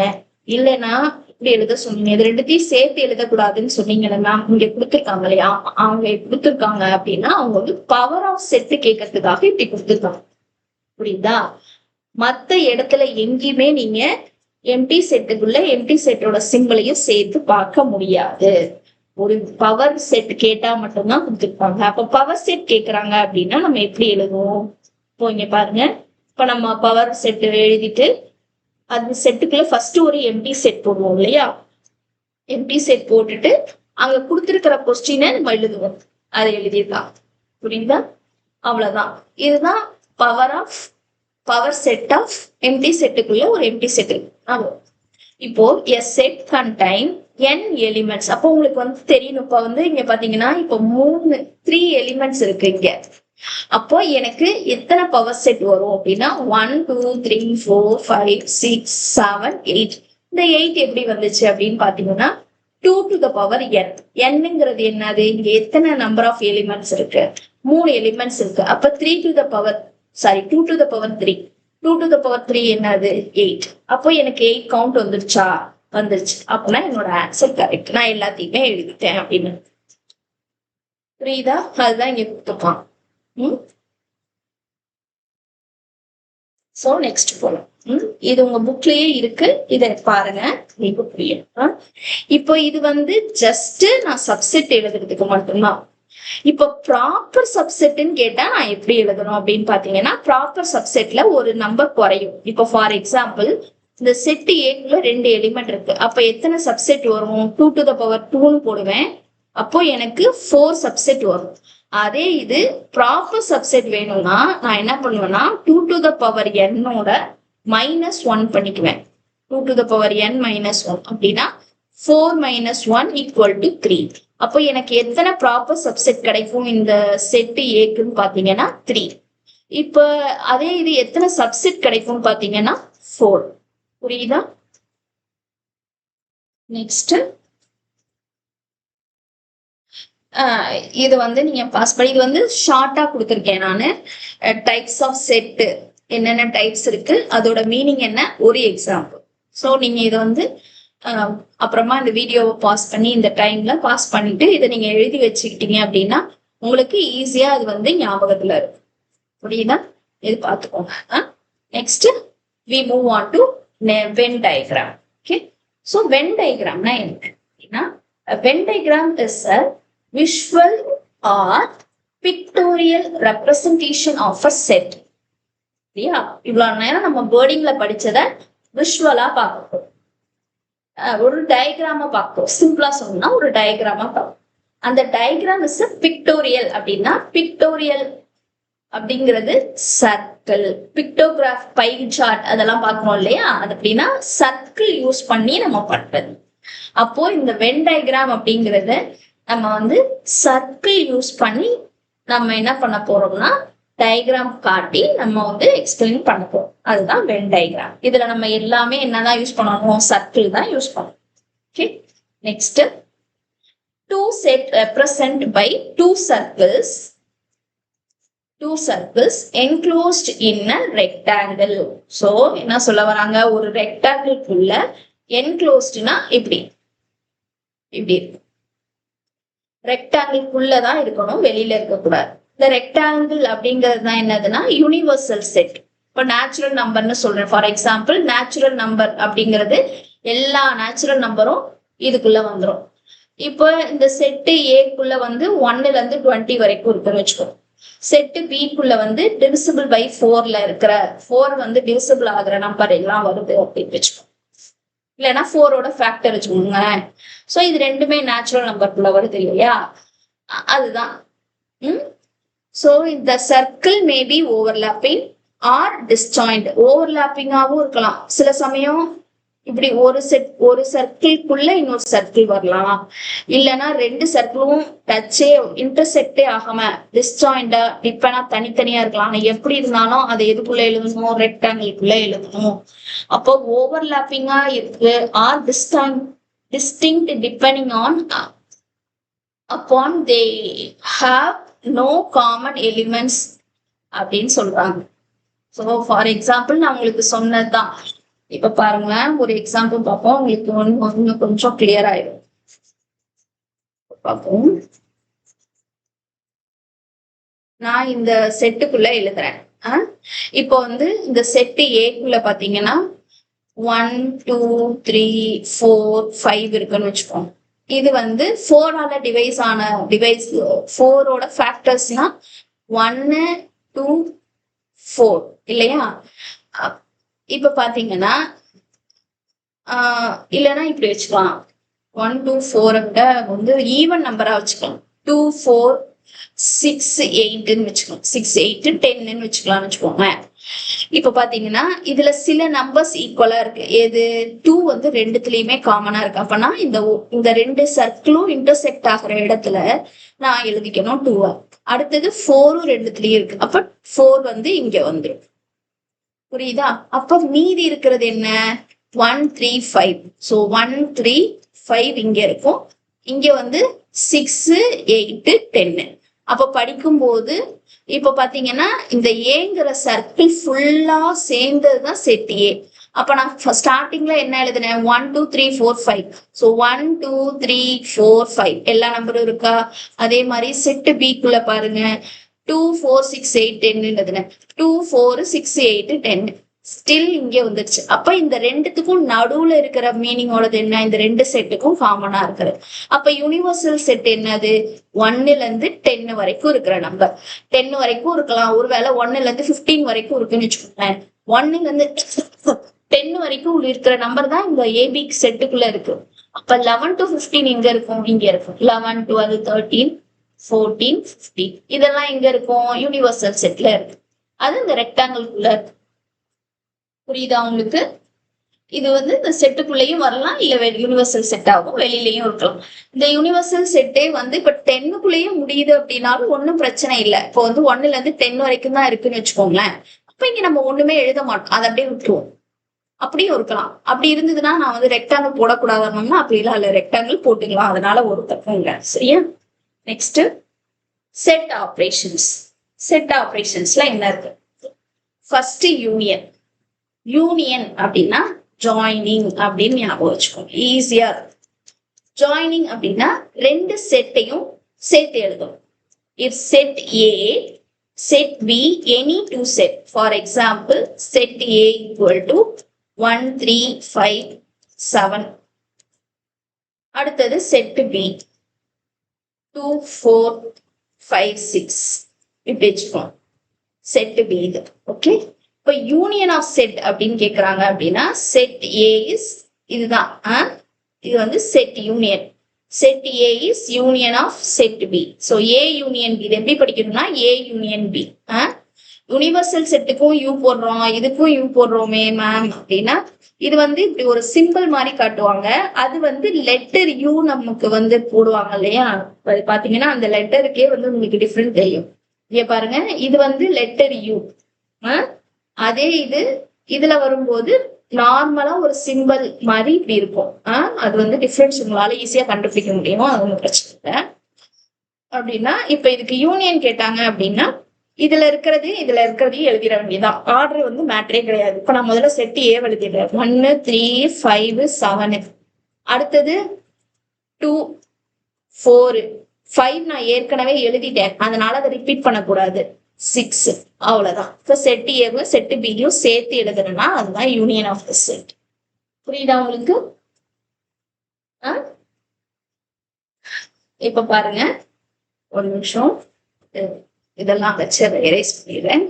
இல்லைன்னா இப்படி எழுத சொன்னீங்க, இது ரெண்டுத்தையும் சேர்த்து எழுதக்கூடாதுன்னு சொன்னீங்கல்ல மேம், இங்க கொடுத்துருக்காங்க இல்லையா? அவங்க கொடுத்துருக்காங்க அப்படின்னா அவங்க பவர் ஆஃப் செட்டு கேட்கறதுக்காக இப்படி கொடுத்துருக்காங்க. புரியுதா? மத்த இடத்துல எங்கேயுமே நீங்க எம்டி செட்டுக்குள்ள எம்டி செட்டோட சிம்பிளையும் சேர்த்து பார்க்க முடியாது. ஒரு பவர் செட் கேட்டா மட்டும்தான் கொடுத்துருப்பாங்க. அப்ப பவர் செட் கேக்குறாங்க அப்படின்னா நம்ம எப்படி எழுதுவோம்? இப்போ இங்க பாருங்க. இப்ப நம்ம பவர் செட் எழுதிட்டு அது செட்டுக்குள்ள ஃபர்ஸ்ட் ஒரு எம்டி செட் போடுவோம் இல்லையா? எம்டி செட் போட்டுட்டு அங்க கொடுத்துருக்கிற கொஸ்டினை நம்ம எழுதுவோம். அதை எழுதிடலாம். புரியுதா? அவ்வளவுதான். இதுதான் power of power set of empty செட்டுக்குள்ள ஒரு எம்டி செட் இருக்கு. இப்போ a set contain n elements. அப்போ உங்களுக்கு வந்து தெரியணும். இப்ப வந்து இங்க பாத்தீங்கன்னா இப்போ 3 எலிமெண்ட்ஸ் இருக்கு இங்க. அப்போ எனக்கு எத்தனை பவர் செட் வரும் அப்படின்னா 1 2 3 4 5 6 7 8. இந்த 8 எப்படி வந்துச்சு அப்படின்னு பாத்தீங்கன்னா 2 to the power n. nங்கிறது என்னது? இங்க எத்தனை நம்பர் ஆஃப் எலிமெண்ட்ஸ் இருக்கு? 3 எலிமெண்ட்ஸ் இருக்கு. அப்ப 2 to the power 3. 2 to the power 3 என்னது? 8. அப்போ எனக்கு 8 கவுண்ட் வந்துருச்சா? வந்துருச்சு. அப்படின்னா என்னோட ஆன்சர் கரெக்ட். நான் எல்லாத்தையுமே எழுதிட்டேன் அப்படின்னு. புரியுதா? அதுதான் இங்க கொடுத்துருப்பான். சோ நெக்ஸ்ட் போலாம். இது உங்க புக்லயே இருக்கு, இதை பாருங்க, உங்களுக்கு புரியும். இப்போ இது வந்து ஜஸ்ட் நான் சப்செட் எழுதுறதுக்கு மட்டும்தான். இப்போ ப்ராப்பர் சப்செட்னு கேட்டா நான் எப்படி எழுதணும் அப்படின்னு பாத்தீங்கன்னா, ப்ராப்பர் சப்செட்ல ஒரு நம்பர் குறையும். இப்போ ஃபார் எக்ஸாம்பிள் இந்த செட் ஏக்குள்ள 2 எலிமெண்ட் இருக்கு. அப்ப எத்தனை சப்செட் வரும்? 2 to the power 2ன்னு போடுவேன். அப்போ எனக்கு 4 சப்செட் வரும். அதே இது ப்ராப்பர் சப்செட் வேணும்னா நான் என்ன பண்ணுவேன்னா 2 to the power n-ஓட -1 பண்ணிக்குவேன். 2 to the power n -1 அப்படின்னா 4 - 1 = 3. அப்போ எனக்கு எத்தனை ப்ராப்பர் சப்செட் கிடைக்கும் இந்த செட் ஏக்குன்னு பாத்தீங்கன்னா 3. இப்ப அதே இது எத்தனை சப்செட் கிடைக்கும் பாத்தீங்கன்னா 4. புரியுதா? நெக்ஸ்ட் இது வந்து நீங்க பாஸ் பண்ணி, இது வந்து ஷார்ட்டா கொடுத்துருக்கேன் நானு. டைப்ஸ் ஆஃப் செட் என்னென்ன டைப்ஸ் இருக்கு, அதோட மீனிங் என்ன, ஒரு எக்ஸாம்பிள். ஸோ நீங்க இதை வந்து அப்புறமா இந்த வீடியோவை பாஸ் பண்ணி இந்த டைம்ல பாஸ் பண்ணிட்டு இதை நீங்க எழுதி வச்சுக்கிட்டீங்க அப்படின்னா உங்களுக்கு ஈஸியா அது வந்து ஞாபகத்துல இருக்கும். புரியுதா? இது பார்த்துக்கோங்க. Next we move on to Venn diagram. Okay, so Venn diagram na enna? A Venn diagram is a visual or pictorial representation of a set. சரியா? இவ்வளவு நேரம் நம்ம வேர்டிங்ல படிச்சதை விஷுவலா பார்க்கணும். ஒரு டயக்ராம பார்க்கணும். சிம்பிளா சொன்னா ஒரு டயக்ராம பார்க்கணும். அந்த டயக்ராம் இஸ் பிக்டோரியல். அப்படின்னா பிக்டோரியல் அப்படிங்கிறது சர்க்கிள். பிக்டோகிராஃப், பை சார்ட் அதெல்லாம் பார்க்கணும் இல்லையா? அது அப்படின்னா சர்க்கிள் யூஸ் பண்ணி நம்ம பண்றது. அப்போ இந்த வென் டயக்ராம் அப்படிங்கறது நம்ம வந்து சர்க்கிள் யூஸ் பண்ணி நம்ம என்ன பண்ண போறோம்னா டயக்ராம் காட்டி நம்ம வந்து எக்ஸ்பிளைன் பண்ண போறோம். அதுதான் வென் டயக்ராம். இதுல நம்ம எல்லாமே என்னதான் யூஸ் பண்ணணும்? சர்க்கிள் தான் யூஸ் பண்ணணும். Okay, next two set represent by two circles enclosed in a rectangle. So என்ன சொல்ல வராங்க? ஒரு ரெக்டாங்கிள்குள்ள என்க்ளோஸ்ட்னா இப்படி இப்படி இருக்கும். ரெக்டாங்கிள்குள்ளதான் இருக்கணும், வெளியில இருக்கக்கூடாது. இந்த ரெக்டாங்கிள் அப்படிங்கிறது தான் என்னதுன்னா யூனிவர்சல் செட். இப்போ நேச்சுரல் நம்பர்னு சொல்றேன். ஃபார் எக்ஸாம்பிள் நேச்சுரல் நம்பர் அப்படிங்கிறது எல்லா நேச்சுரல் நம்பரும் இதுக்குள்ள வந்துடும். இப்போ இந்த செட்டு ஏக்குள்ள வந்து 1ல இருந்து 20 வரைக்கும் இருக்குன்னு வச்சுக்கோ. செட்டு பிக்குள்ள வந்து டிவிசிபிள் பை 4ல இருக்கிற 4 வந்து டிவிசிபிள் ஆகுற நம்பர் எல்லாம் வருது அப்படின்னு வச்சுக்கோ. இல்லைன்னா 4ஓட ஃபேக்டர் வச்சுக்கோங்க. ஸோ இது ரெண்டுமே நேச்சுரல் நம்பருக்குள்ள வருது இல்லையா? அதுதான். ஸோ இந்த circle maybe overlapping or disjoint. ஓவர்லாப்பிங்காகவும் இருக்கலாம். சில சமயம் இப்படி ஒரு சர்க்கிள்குள்ள இன்னொரு சர்க்கிள் வரலாம். இல்லைன்னா 2 சர்க்கிளும் டச்சே இன்டர்செக்டே ஆகாம டிஸ்ஜாயிண்டா டிப்பனா தனித்தனியா இருக்கலாம். ஆனா எப்படி இருந்தாலும் அதை எதுக்குள்ள எழுதணும்? ரெக்டாங்கிள்குள்ள எழுதணும். அப்போ ஓவர்லாப்பிங்கா இருக்கு or distinct depending on upon they have no common elements அப்படின்னு சொல்றாங்க. ஸோ ஃபார் எக்ஸாம்பிள் நான் உங்களுக்கு சொன்னதுதான். இப்ப பாருங்க, ஒரு எக்ஸாம்பிள் பார்ப்போம். உங்களுக்கு இன்னும் கொஞ்சம் கிளியர் ஆயிடும். பார்ப்போம். நான் இந்த செட்டுக்குள்ள எழுதுறேன். இப்போ வந்து இந்த செட்டு ஏக்குள்ள பாத்தீங்கன்னா 1 2 3 4 5 இருக்குன்னு வச்சுக்கோங்க. இது வந்து 4ஆல டிவைஸ் 4ஓட ஃபேக்டர்ஸ்னா 1 2 4 இல்லையா? இப்ப பாத்தீங்கன்னா இல்லைன்னா இப்படி வச்சுக்கலாம். 1 2 4 விட வந்து ஈவன் நம்பரா வச்சுக்கலாம். 2 4 6 8ன்னு வச்சுக்கலாம், 6 8 10ன்னு வச்சுக்கலாம்னு வச்சுக்கோங்க. இப்ப பாத்தீங்கன்னா இதுல சில நம்பர்ஸ் ஈக்குவலா இருக்கு. எது 2 வந்து ரெண்டுத்துலயுமே காமனா இருக்கு. அப்பனா இந்த ரெண்டு சர்க்கிளும் இன்டர்செக்ட் ஆகிற இடத்துல நான் எழுதிக்கணும் 2. அடுத்தது 4 ரெண்டுத்துலயும் இருக்கு. அப்ப 4 வந்து இங்க வந்துடும். புரியுதா? அப்ப மீதி இருக்கிறது என்ன? 1 3 5. ஸோ 1 3 5 இங்க இருக்கும். இங்க வந்து 6 8 10. அப்ப படிக்கும்போது இப்ப பாத்தீங்கன்னா இந்த ஏங்கிற சர்க்கிள் ஃபுல்லா சேர்ந்ததுதான் செட் ஏ. அப்ப நான் ஸ்டார்டிங்ல என்ன எழுதுனேன்? 1 2 3 4 5. ஸோ 1 2 3 4 5 எல்லா நம்பரும் இருக்கா? அதே மாதிரி செட்டு பிக்குள்ள பாருங்க, 2 4 6 8 10 எழுதுனேன். 2 4 6 8 10 ஸ்டில் இங்க வந்துருச்சு. அப்ப இந்த ரெண்டுத்துக்கும் நடுவுல இருக்கிற மீனிங்கோடது என்ன? இந்த ரெண்டு செட்டுக்கும் காமனா இருக்கிறது. அப்ப யூனிவர்சல் செட் என்னது? 1ல இருந்து 10 வரைக்கும் இருக்கிற நம்பர். 10 வரைக்கும் இருக்கலாம், ஒருவேளை 1ல இருந்து 15 வரைக்கும் இருக்குன்னு வச்சுக்கோங்க. 1ல இருந்து 10 வரைக்கும் இருக்கிற நம்பர் தான் இந்த ஏபி செட்டுக்குள்ள இருக்கு. அப்ப 11 to 15 எங்க இருக்கும்? இங்க இருக்கும். 11 12 13 14 15 இதெல்லாம் எங்க இருக்கும்? யூனிவர்சல் செட்ல இருக்கு. அது இந்த ரெக்டாங்கிள்குள்ள இருக்கு. புரியுதா உங்களுக்கு? இது வந்து இந்த செட்டுக்குள்ளேயும் வரலாம், இல்ல யூனிவர்சல் செட் ஆகும், வெளியிலயும் இருக்கலாம். இந்த யூனிவர்சல் செட்டே வந்து இப்ப 10க்குள்ளேயும் முடியுது அப்படின்னாலும் ஒன்னும் பிரச்சனை இல்லை. இப்போ வந்து 1ல இருந்து 10 வரைக்கும் தான் இருக்குன்னு வச்சுக்கோங்களேன். அப்ப இங்க நம்ம ஒண்ணுமே எழுத மாட்டோம், அதை அப்படியே விட்டுருவோம். அப்படியும் இருக்கலாம். அப்படி இருந்ததுன்னா நான் வந்து ரெக்டாங்கிள் போடக்கூடாதுன்னா அப்படிலாம் இல்ல, ரெக்டாங்கிள் போட்டுக்கலாம், அதனால ஒரு தப்பும் இல்லை. சரியா? Next set operations. செட் ஆப்ரேஷன்ஸ்ல என்ன இருக்கு? First union. யூனியன் அப்படின்னா ஜாயினிங் அப்படின்னு ஞாபகம் வச்சுக்கோங்க, ஈஸியா இருக்கும். ஜாயினிங் அப்படின்னா ரெண்டு செட்டையும் சேர்த்து எழுதும். If set A set B any two set, for example set A equal to 1 3 5 7. அடுத்தது செட் பி 2 4 5 6 இப்படி வச்சுக்கோங்க. செட் பி இது. ஓகே, இப்ப யூனியன் ஆஃப் செட் அப்படின்னு கேக்குறாங்க அப்படின்னா செட் ஏ இஸ் இதுதான். இது வந்து set union. Set A is union of set B. So A union B. இது எப்படி படிக்கணும்னா ஏ யூனியன் பி. யூனிவர்சல் செட்டுக்கும் யூ போடுறோம், இதுக்கும் யூ போடுறோமே மேம் அப்படின்னா இது வந்து இப்படி ஒரு சிம்பிள் மாதிரி காட்டுவாங்க. அது வந்து லெட்டர் யூ நமக்கு வந்து போடுவாங்க இல்லையா? பாத்தீங்கன்னா அந்த லெட்டருக்கே வந்து உங்களுக்கு டிஃப்ரெண்ட் தெரியும். இங்க பாருங்க, இது வந்து லெட்டர் யூ. அதே இதுல வரும்போது நார்மலா ஒரு சிம்பிள் மாதிரி இப்படி இருக்கும். அது வந்து டிஃபரன்ஸ் உங்களால ஈஸியா கண்டுபிடிக்க முடியும், அது ஒன்றும் பிரச்சனை இல்லை. அப்படின்னா இப்ப இதுக்கு யூனியன் கேட்டாங்க அப்படின்னா இதுல இருக்கிறதையும் எழுதிட வேண்டியதான். ஆர்டர் வந்து மேட்டரே கிடையாது. இப்ப நான் முதல்ல செட் ஏ எழுதிடுறேன். 1 3 5 7. அடுத்தது 2 4 5 நான் ஏற்கனவே எழுதிட்டேன், அதனால அதை ரிப்பீட் பண்ணக்கூடாது. 6 அவ்வளவுதான். இப்ப செட் ஏவும் செட் பியும் சேர்த்து எழுதுறேன்னா அதுதான் யூனியன் ஆஃப் த செட். புரியுதா உங்களுக்கு? இப்ப பாருங்க, ஒரு நிமிஷம் இதெல்லாம் வச்சு எரேஸ் பண்ணிடுறேன்.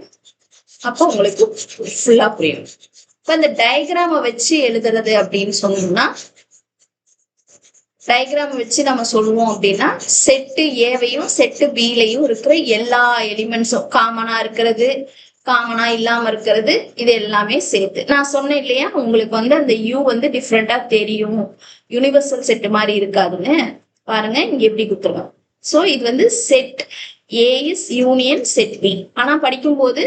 அப்போ உங்களுக்கு ஃபுல்லா புரியும். இப்ப இந்த டயக்ராம வச்சு எழுதுறது அப்படின்னு சொன்னோம்னா, டயக்ராம் வச்சு நம்ம சொல்லுவோம் அப்படின்னா செட்டு ஏவையும் செட்டு பிலையும் இருக்கிற எல்லா எலிமெண்ட்ஸும் காமனா இருக்கிறது, காமனா இல்லாம இருக்கிறது, இது எல்லாமே சேர்த்து நான் சொன்னேன் இல்லையா? உங்களுக்கு வந்து அந்த யூ வந்து டிஃப்ரெண்டா தெரியும், யூனிவர்சல் செட் மாதிரி இருக்காதுன்னு. பாருங்க இங்க எப்படி கொடுத்துருவோம். சோ இது வந்து set A is union set B. ஆனா படிக்கும்போது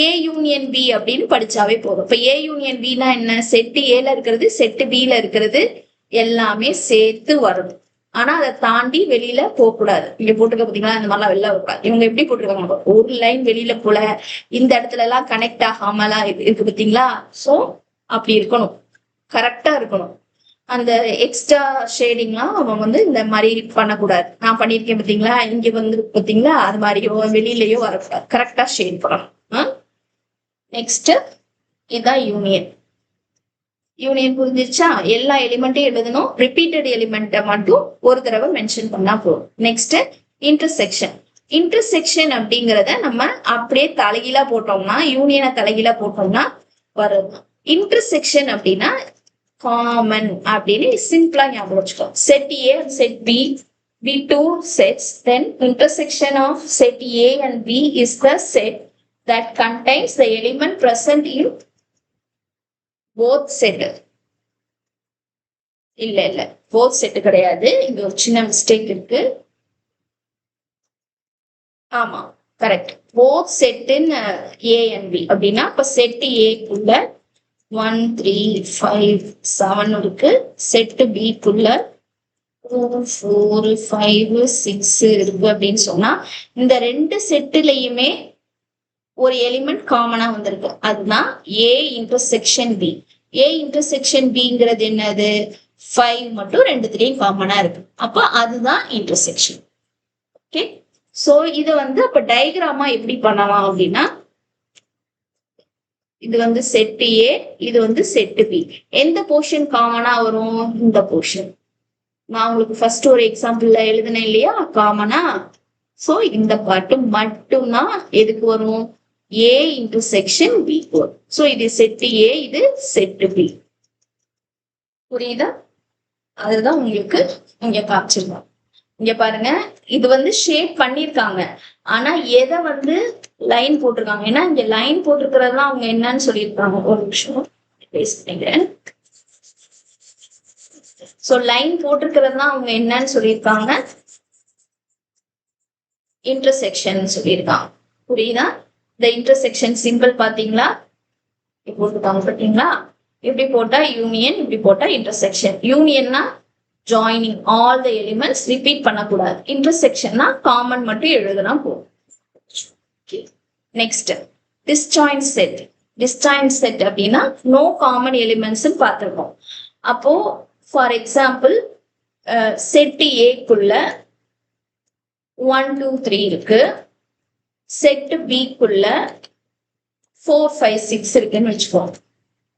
ஏ யூனியன் பி அப்படின்னு படிச்சாவே போதும். இப்ப ஏ யூனியன் பின்னா என்ன? செட்டு ஏல இருக்கிறது செட்டு பில இருக்கிறது எல்லாமே சேர்த்து வரும். ஆனா அதை தாண்டி வெளியில போக கூடாது. இங்க போட்டுக்க பாத்தீங்களா, இந்த மாதிரிலாம் வெளில வரக்கூடாது. இவங்க எப்படி போட்டுருக்காங்க, ஒரு லைன் வெளியில போல, இந்த இடத்துல எல்லாம் கனெக்ட் ஆகாமலாம் இருக்கு பாத்தீங்களா? சோ அப்படி இருக்கணும், கரெக்டா இருக்கணும். அந்த எக்ஸ்ட்ரா ஷேடிங்லாம் அவன் வந்து இந்த மாதிரி பண்ணக்கூடாது. நான் பண்ணியிருக்கேன் பாத்தீங்களா, இங்க வந்து பாத்தீங்களா, அது மாதிரியோ வெளியிலயோ வரக்கூடாது, கரெக்டா ஷேட் பண்ணணும். நெக்ஸ்ட் இதுதான் யூனியன். யூனியன் புரிஞ்சிச்சா? எல்லா எலிமெண்ட்டையும் எழுதணும், ரிப்பீட்டட் எலிமெண்ட்டை மட்டும் ஒரு தடவை மென்ஷன் பண்ணா போதும். Next intersection. இன்டர்செக்ஷன் அப்படிங்கிறத நம்ம அப்படியே தலைகீழா போட்டோம்னா, யூனியனை தலைகீழா போட்டோம்னா வரும். இன்டர்செக்ஷன் அப்படின்னா காமன் அப்படின்னு சிம்பிளா ஞாபகம் வச்சுக்கோ. Set A set B be two sets, then intersection of set A and B is the set that contains the element present in both set. இல்ல both set கிடையாது, இங்க ஒரு சின்ன மிஸ்டேக் இருக்கு. ஆமா correct, both set in A and B அப்படின்னா இப்ப set A குள்ள 1 3 5 7 இருக்கு, செட் B குள்ள 2 4 5 6 இருக்கு அப்படின்னு சொன்னா இந்த ரெண்டு செட்டுலயுமே ஒரு எலிமெண்ட் காமனா வந்திருக்கு, அதுதான் A intersection B. A intersection Bங்கிறது என்னது, 5 மட்டும் ரெண்டுத்திலையும் காமனா இருக்கு, அப்ப அதுதான் இன்டர்செக்ஷன். ஓகே, சோ இது வந்து அப்ப டயக்ராமா எப்படி பண்ணலாம் அப்படின்னா, இது வந்து செட் A, இது வந்து செட் B. எந்த போர்ஷன் காமனா வரும், இந்த போர்ஷன். நான் உங்களுக்கு ஃபர்ஸ்ட் ஒரு எக்ஸாம்பிள்ல எழுதுனேன் இல்லையா காமனா, சோ இந்த பாட்டு மட்டும்தான் எதுக்கு வரும், A இன்டர்செக்ஷன் B வரும். சோ இது செட் A, இது செட் B. புரியுதா, அதுதான் உங்களுக்கு இங்க காமிச்சிருக்கோம். இங்க பாருங்க, இது வந்து ஷேப் பண்ணிருக்காங்க, ஆனா எதை வந்து லைன் போட்டிருக்காங்க, ஏன்னா இங்க லைன் போட்டிருக்கிறதெல்லாம் அவங்க என்னன்னு சொல்லியிருக்காங்க, ஒரு நிமிஷம் பேஸ்ட் பண்ணிக்கிறேன். சோ லைன் போட்டிருக்கிறதுலாம் அவங்க என்னன்னு சொல்லியிருக்காங்க, இன்டர்செக்ஷன் சொல்லியிருக்காங்க. புரியுதா, இந்த இன்டர்செக்ஷன் சிம்பிள் பாத்தீங்களா, போட்டுருக்காங்க பாத்தீங்களா, இப்படி போட்டா யூனியன், இப்படி போட்டா இன்டர்செக்ஷன். யூனியன்னா joining all the elements, repeat பண்ணக்கூடாது. இன்டர்செக்ஷன்னா காமன் மட்டும் எழுதுனா போதும். Next disjoint set. Disjoint set அப்படின்னா நோ காமன் எலிமெண்ட்ஸ் பார்த்திருக்கோம். அப்போ ஃபார் எக்ஸாம்பிள் செட் ஏக்குள்ள 1 2 3 இருக்கு, செட் பிக்குள்ள 4 5 6 இருக்குன்னு வச்சுக்கோங்க.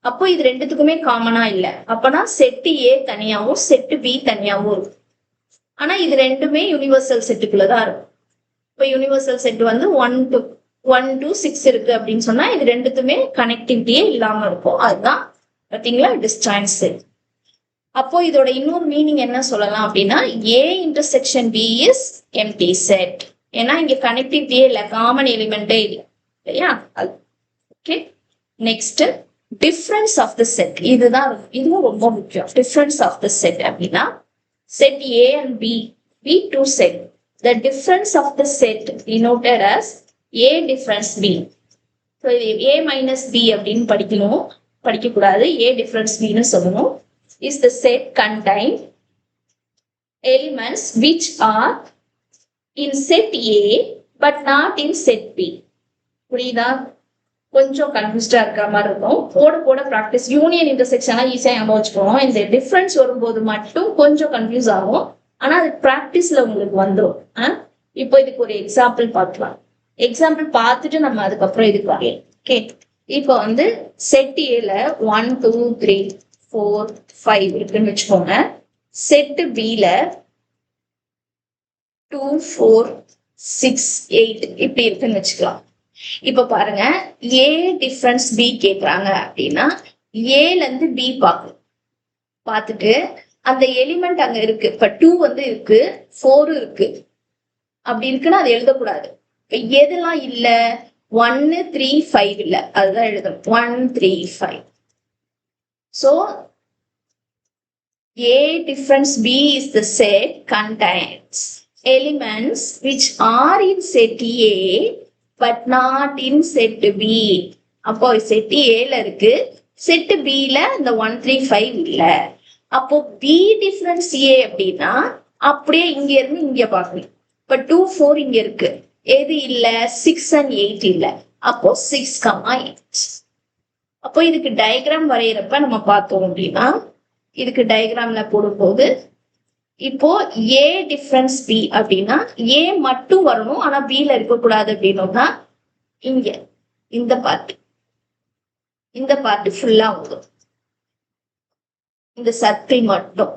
அப்போ இது ரெண்டுத்துக்குமே காமனா இல்ல, அப்பனா செட் ஏ தனியாவும் செட் பி தனியாவும் இருக்கும். ஆனா இது ரெண்டுமே யூனிவர்சல் செட்டுக்குள்ளதான் இருக்கும். இப்போ யூனிவர்சல் செட் வந்து 1 to 6 இருக்கு அப்படின்னு சொன்னா இது ரெண்டுத்துமே கனெக்டிவிட்டியே இல்லாம இருக்கும், அதுதான் பாத்தீங்களா டிஸ்ஜாயின்ட் செட். அப்போ இதோட இன்னொரு மீனிங் என்ன சொல்லலாம் அப்படின்னா, A intersection B is empty set. ஏன்னா இங்க கனெக்டிவிட்டியே இல்லை, காமன் எலிமெண்டே இல்லை இல்லையா. Okay, next difference of the set. இதுவும் ரொம்ப முக்கியம். டிஃபரன்ஸ் ஆஃப் த செட் அப்படின்னா set A and B be two set. The difference of the set denoted as A difference B. So A minus B அப்படின்னு படிக்க கூடாது, A difference B ன்னு சொல்லணும். Is the set contain elements which are in set A but not in set B. புரியுதா, கொஞ்சம் கன்ஃபியூஸ்டா இருக்கிற மாதிரி இருக்கும். போட ப்ராக்டிஸ். யூனியன் இன்டர்செக்ஷனா ஈஸியா ஞாபகம் வச்சுக்கோம், இந்த டிஃபரன்ஸ் வரும்போது மட்டும் கொஞ்சம் கன்ஃபியூஸ் ஆகும், ஆனா அது பிராக்டிஸ்ல உங்களுக்கு வந்துடும். இப்போ இதுக்கு ஒரு எக்ஸாம்பிள் பார்க்கலாம். எக்ஸாம்பிள் பார்த்துட்டு நம்ம அதுக்கப்புறம் இதுக்கு வரையலாம். ஓகே, இப்போ வந்து செட் ஏல 1 2 3 4 5 இருக்குன்னு வச்சுக்கோங்க. செட் பில 2 4 6 8 இப்படி இருக்குன்னு வச்சுக்கலாம். இப்ப பாருங்க, ஏ டிஃபரன்ஸ் பி கேக்குறாங்க அப்படின்னா ஏல இருந்து பி பார்த்துட்டு அந்த எலிமெண்ட் அங்க இருக்கு. இப்ப 2 வந்து இருக்கு, 4 இருக்கு, அப்படி இருக்குன்னா அது எழுதக்கூடாது. இப்ப எதெல்லாம் இல்ல, 1 3 5 இல்ல, அதுதான் எழுதணும். 1 3 5. So A difference B is the set contains elements which are in set A but not in set B. அப்போ செட் ஏல இருக்கு, செட் பில இந்த 1 3 5 இல்ல. அப்போ B டிஃபரன்ஸ் A அப்படின்னா அப்படியே இங்க இருந்து இங்க பார்க்கணும். இப்ப 2 4 இங்க இருக்கு, எது இல்ல, 6 and 8 இல்ல. அப்போ 6, 8. அப்போ இதுக்கு டயக்ராம் வரைகிறப்ப நம்ம பார்த்தோம் அப்படின்னா, இதுக்கு டயக்ராம்ல போடும்போது இப்போ A டிஃபரன்ஸ் B அப்படின்னா A மட்டும் வரணும், ஆனா B ல இருக்கக்கூடாது அப்படின்னா இங்க இந்த பார்ட் ஃபுல்லா வரும், இந்த சர்க்கிள் மட்டும்,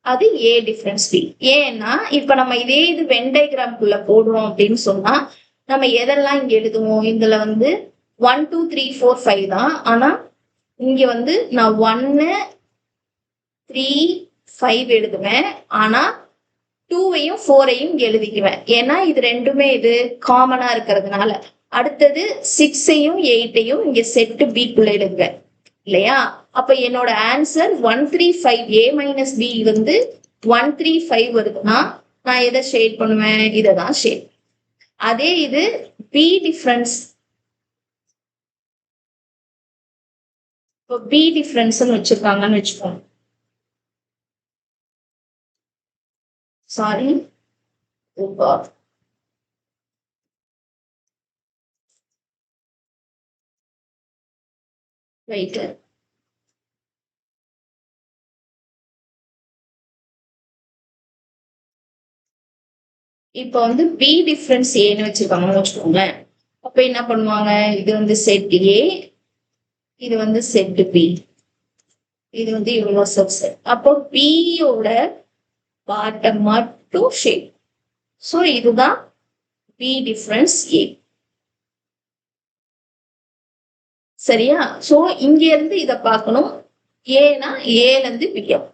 அது A டிஃபரன்ஸ் B. ஏன்னா இப்ப நம்ம இதே இது வென் டயக்ராம்குள்ள போடுறோம் அப்படின்னு சொன்னா நம்ம எதெல்லாம் இங்க எழுதுவோம், இதுல வந்து 1 2 3 4 5 தான், ஆனா இங்க வந்து நான் 1 3 5 எழுதுவேன், ஆனா 2வையும் 4ஐயும் எழுதிக்குவேன். ஏன்னா இது ரெண்டுமே இது காமனா இருக்கிறதுனால. அடுத்தது 6ஐயும் 8ஐயும் இங்க செட்டு பிக்குள்ள எழுதுவேன் இல்லையா? அப்ப என்னோட ஆன்சர் 135 a - b வந்து 135 வருதுன்னா நான் எதை ஷேட் பண்ணுவேன்? இதை தான் ஷேட். அதே இது பி டிஃபரன்ஸ், இப்போ பி டிஃபரன்ஸ் வச்சிருக்காங்கன்னு வச்சுக்கோங்க. Sorry, wait. இப்போ வந்து பி டிஃபரன்ஸ் ஏன்னு வச்சிருக்காங்கன்னு வச்சுக்கோங்க. அப்ப என்ன பண்ணுவாங்க? இது வந்து செட் ஏ, இது வந்து செட் பி, இது வந்து யூனிவர்சல் செட். அப்போ பியோட பார்ட்டை மட்டும் ஷேப். ஸோ இதுதான் பி டிஃபரன்ஸ் ஏ. சரியா? சோ இங்க இருந்து இத பார்க்கணும். ஏனா ஏல இருந்து பிஎம்.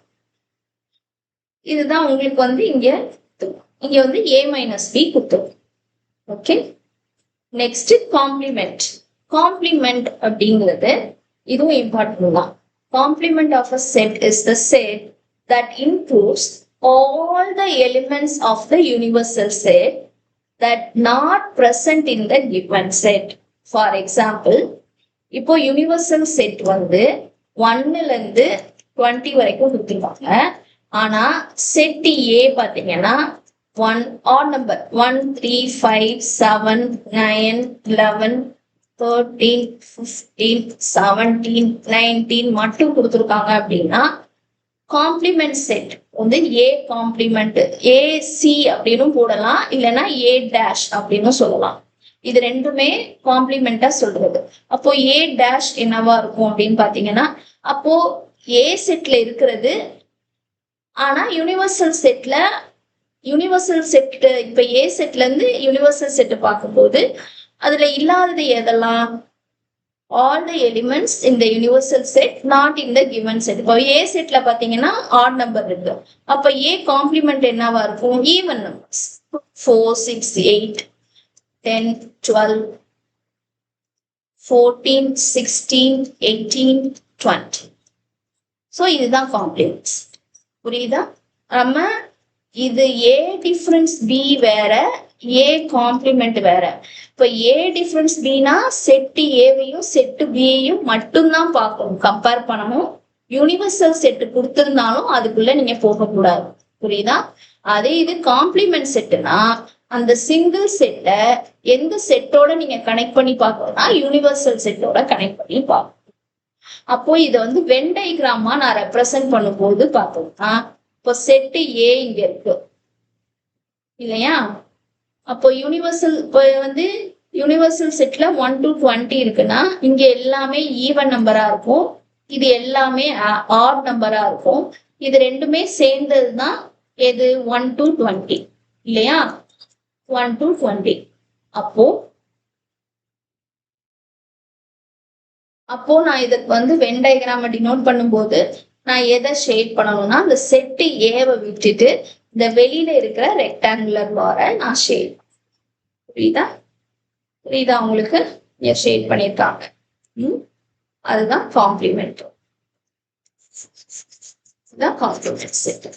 இதுதான் உங்களுக்கு வந்து இங்க வந்து a - b கொடுத்தோம். Okay, next complement. காம்ப்ளிமெண்ட் அப்படிங்கிறது இதுவும் இம்பார்ட்டன்ட் தான். Complement of a set is the set that includes all the elements of the universal set that not present in the given set. For example, இப்போ universal set வந்து 1ல இருந்து 20 வரைக்கும் கொடுத்துருவாங்க. ஆனா set ஏ பாத்தீங்கன்னா 1 ஆட் நம்பர் 1 3 5 7 9 11 13 15 17 19 மட்டும் கொடுத்துருக்காங்க. அப்படின்னா காம்ப்ளிமெண்ட் செட் வந்து ஏ காம்ப்ளிமெண்ட் ஏசி அப்படின்னு போடலாம், இல்லைன்னா ஏ டேஷ் அப்படின்னு சொல்லலாம். இது ரெண்டுமே காம்ப்ளிமெண்டா சொல்றது. அப்போ ஏ டேஷ் என்னவா இருக்கும் அப்படின்னு பாத்தீங்கன்னா, அப்போ ஏ செட்ல இருக்கிறது, ஆனா யூனிவர்சல் செட் இப்ப ஏ செட்ல இருந்து யூனிவர்சல் செட் பார்க்கும்போது அதுல இல்லாதது எதெல்லாம்? all the elements in the universal set not in the given set. இப்போ ஏ செட்ல பாத்தீங்கன்னா ஆட் நம்பர் இருக்கு. அப்ப ஏ காம்ப்ளிமெண்ட் என்னவா இருக்கும்? Even numbers 4 6 8 10 12 14 16 18 20. ஸோ இதுதான் காம்ப்ளிமெண்ட்ஸ். புரியுதா? நம்ம இது ஏ டிஃபரன்ஸ் பி வேற, ஏ காம்ப்ளிமெண்ட் வேற. இப்ப ஏ டிஃபரன்ஸ் பினா செட்டு ஏவையும் செட்டு பியையும் மட்டும்தான் பார்க்கணும், கம்பேர் பண்ணணும். யூனிவர்சல் செட்டு கொடுத்திருந்தாலும் அதுக்குள்ள நீங்க போகக்கூடாது. புரியுதா? அதே இது காம்ப்ளிமெண்ட் செட்டுனா அந்த சிங்கிள் செட்டை எந்த செட்டோட நீங்க கனெக்ட் பண்ணி பார்க்கணும்னா யூனிவர்சல் செட்டோட கனெக்ட் பண்ணி பார்க்கணும். அப்போ இதை வந்து வென் டயக்ராமா நான் ரெப்ரசென்ட் பண்ணும்போது பார்த்தோம்னா, இப்போ செட்டு ஏ இங்க இருக்கு இல்லையா? அப்போ யூனிவர்சல் செட்ல 1 to 20 இருக்குன்னா இங்க எல்லாமே ஈவன் நம்பரா இருக்கும், இது எல்லாமே ஆட் நம்பரா இருக்கும். இது ரெண்டுமே சேர்ந்ததுதான் எது? 1 to 20 இல்லையா? 1 to 20. அப்போ நான் இதுக்கு வந்து வென் டயக்ராம் டினோட் பண்ணும்போது நான் எதை ஷேட் பண்ணணும்னா, அந்த செட்டு ஏவை விட்டுட்டு இந்த வெளியில இருக்கிற ரெக்டாங்குலர் பாரை நான் ஷேட். புரியுதா? உங்களுக்கு ஷேட் பண்ணிருக்காங்க. அதுதான் காம்ப்ளிமெண்ட். இதுதான் காம்ப்ளிமெண்ட் செட்.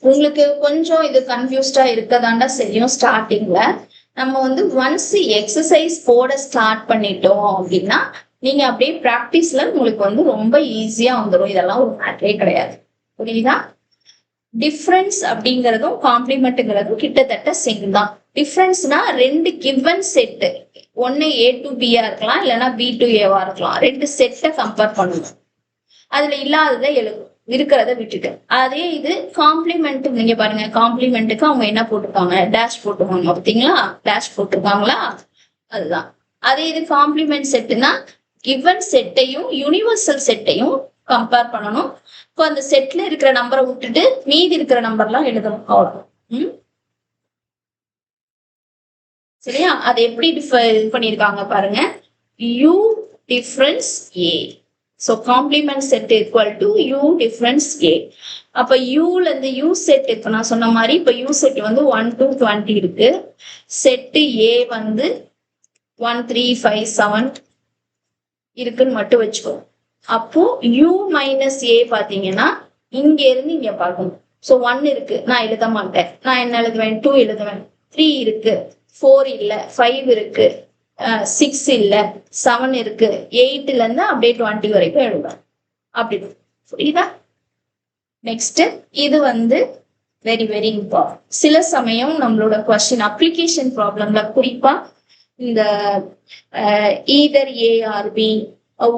உங்களுக்கு கொஞ்சம் இது கன்ஃபியூஸ்டா இருக்கதாண்டா செய்யும். ஸ்டார்டிங்ல நம்ம வந்து ஒன்ஸ் எக்ஸசைஸ் போட ஸ்டார்ட் பண்ணிட்டோம் அப்படின்னா நீங்க அப்படியே பிராக்டிஸ்ல உங்களுக்கு வந்து ரொம்ப ஈஸியா வந்துடும். இதெல்லாம் ஒரு மேட்டரே கிடையாது. புரியுதா? டிஃபரன்ஸ் அப்படிங்கறதும் காம்ப்ளிமெண்ட்ங்கிறதும் கிட்டத்தட்ட சேம் தான். டிஃபரன்ஸ்னா ரெண்டு கிவன் செட்டு, ஒன்னு ஏ டு பியா இருக்கலாம், இல்லைன்னா பி டு ஏவா இருக்கலாம். ரெண்டு செட்டை கம்பேர் பண்ணணும், அதுல இல்லாததை எழுதும், இருக்கிறத விட்டுட்டு. அதே இது காம்ப்ளிமெண்ட். நீங்க பாருங்க, காம்ப்ளிமெண்ட்டுக்கு அவங்க என்ன போட்டிருக்காங்க? டேஷ் போட்டுருக்காங்க. பார்த்தீங்களா? டேஷ் போட்டிருக்காங்களா? அதுதான். அதே இது காம்ப்ளிமெண்ட் செட்டுனா கிவன் செட்டையும் யூனிவர்சல் செட்டையும் கம்பேர் பண்ணணும். இப்போ அந்த செட்ல இருக்கிற நம்பரை விட்டுட்டு மீதி இருக்கிற நம்பர்லாம் எழுதணும். அவ்வளவு. சரியா? அது எப்படி இது பண்ணிருக்காங்க பாருங்க. You difference A. So complement set equal to U difference A. அப்ப Uல இந்த U set இப்ப நான் சொன்ன மாதிரி இப்ப U set வந்து 1 to 20 இருக்கு. செட் A வந்து 1 3 5 7 இருக்குன்னு மட்டும் வச்சுக்கோ. அப்போ U minus A பாத்தீங்கன்னா இங்க இருந்து இங்க பார்க்கணும். ஸோ 1 இருக்கு, நான் எழுத மாட்டேன். நான் என்ன எழுதுவேன்? 2 எழுதுவேன். 3 இருக்கு, 4 இல்ல, 5 இருக்கு, 6 இல்ல, 7 இருக்கு, 8ல இருந்து அப்படியே 20 வரைக்கும் எழுதுவேன். அப்படி புரியுதா? நெக்ஸ்ட் இது வந்து வெரி வெரி இம்பார்ட்டன்ட். சில சமயம் நம்மளோட கொஸ்டின் அப்ளிகேஷன் ப்ராப்ளம்ல குறிப்பா இந்த either A or B,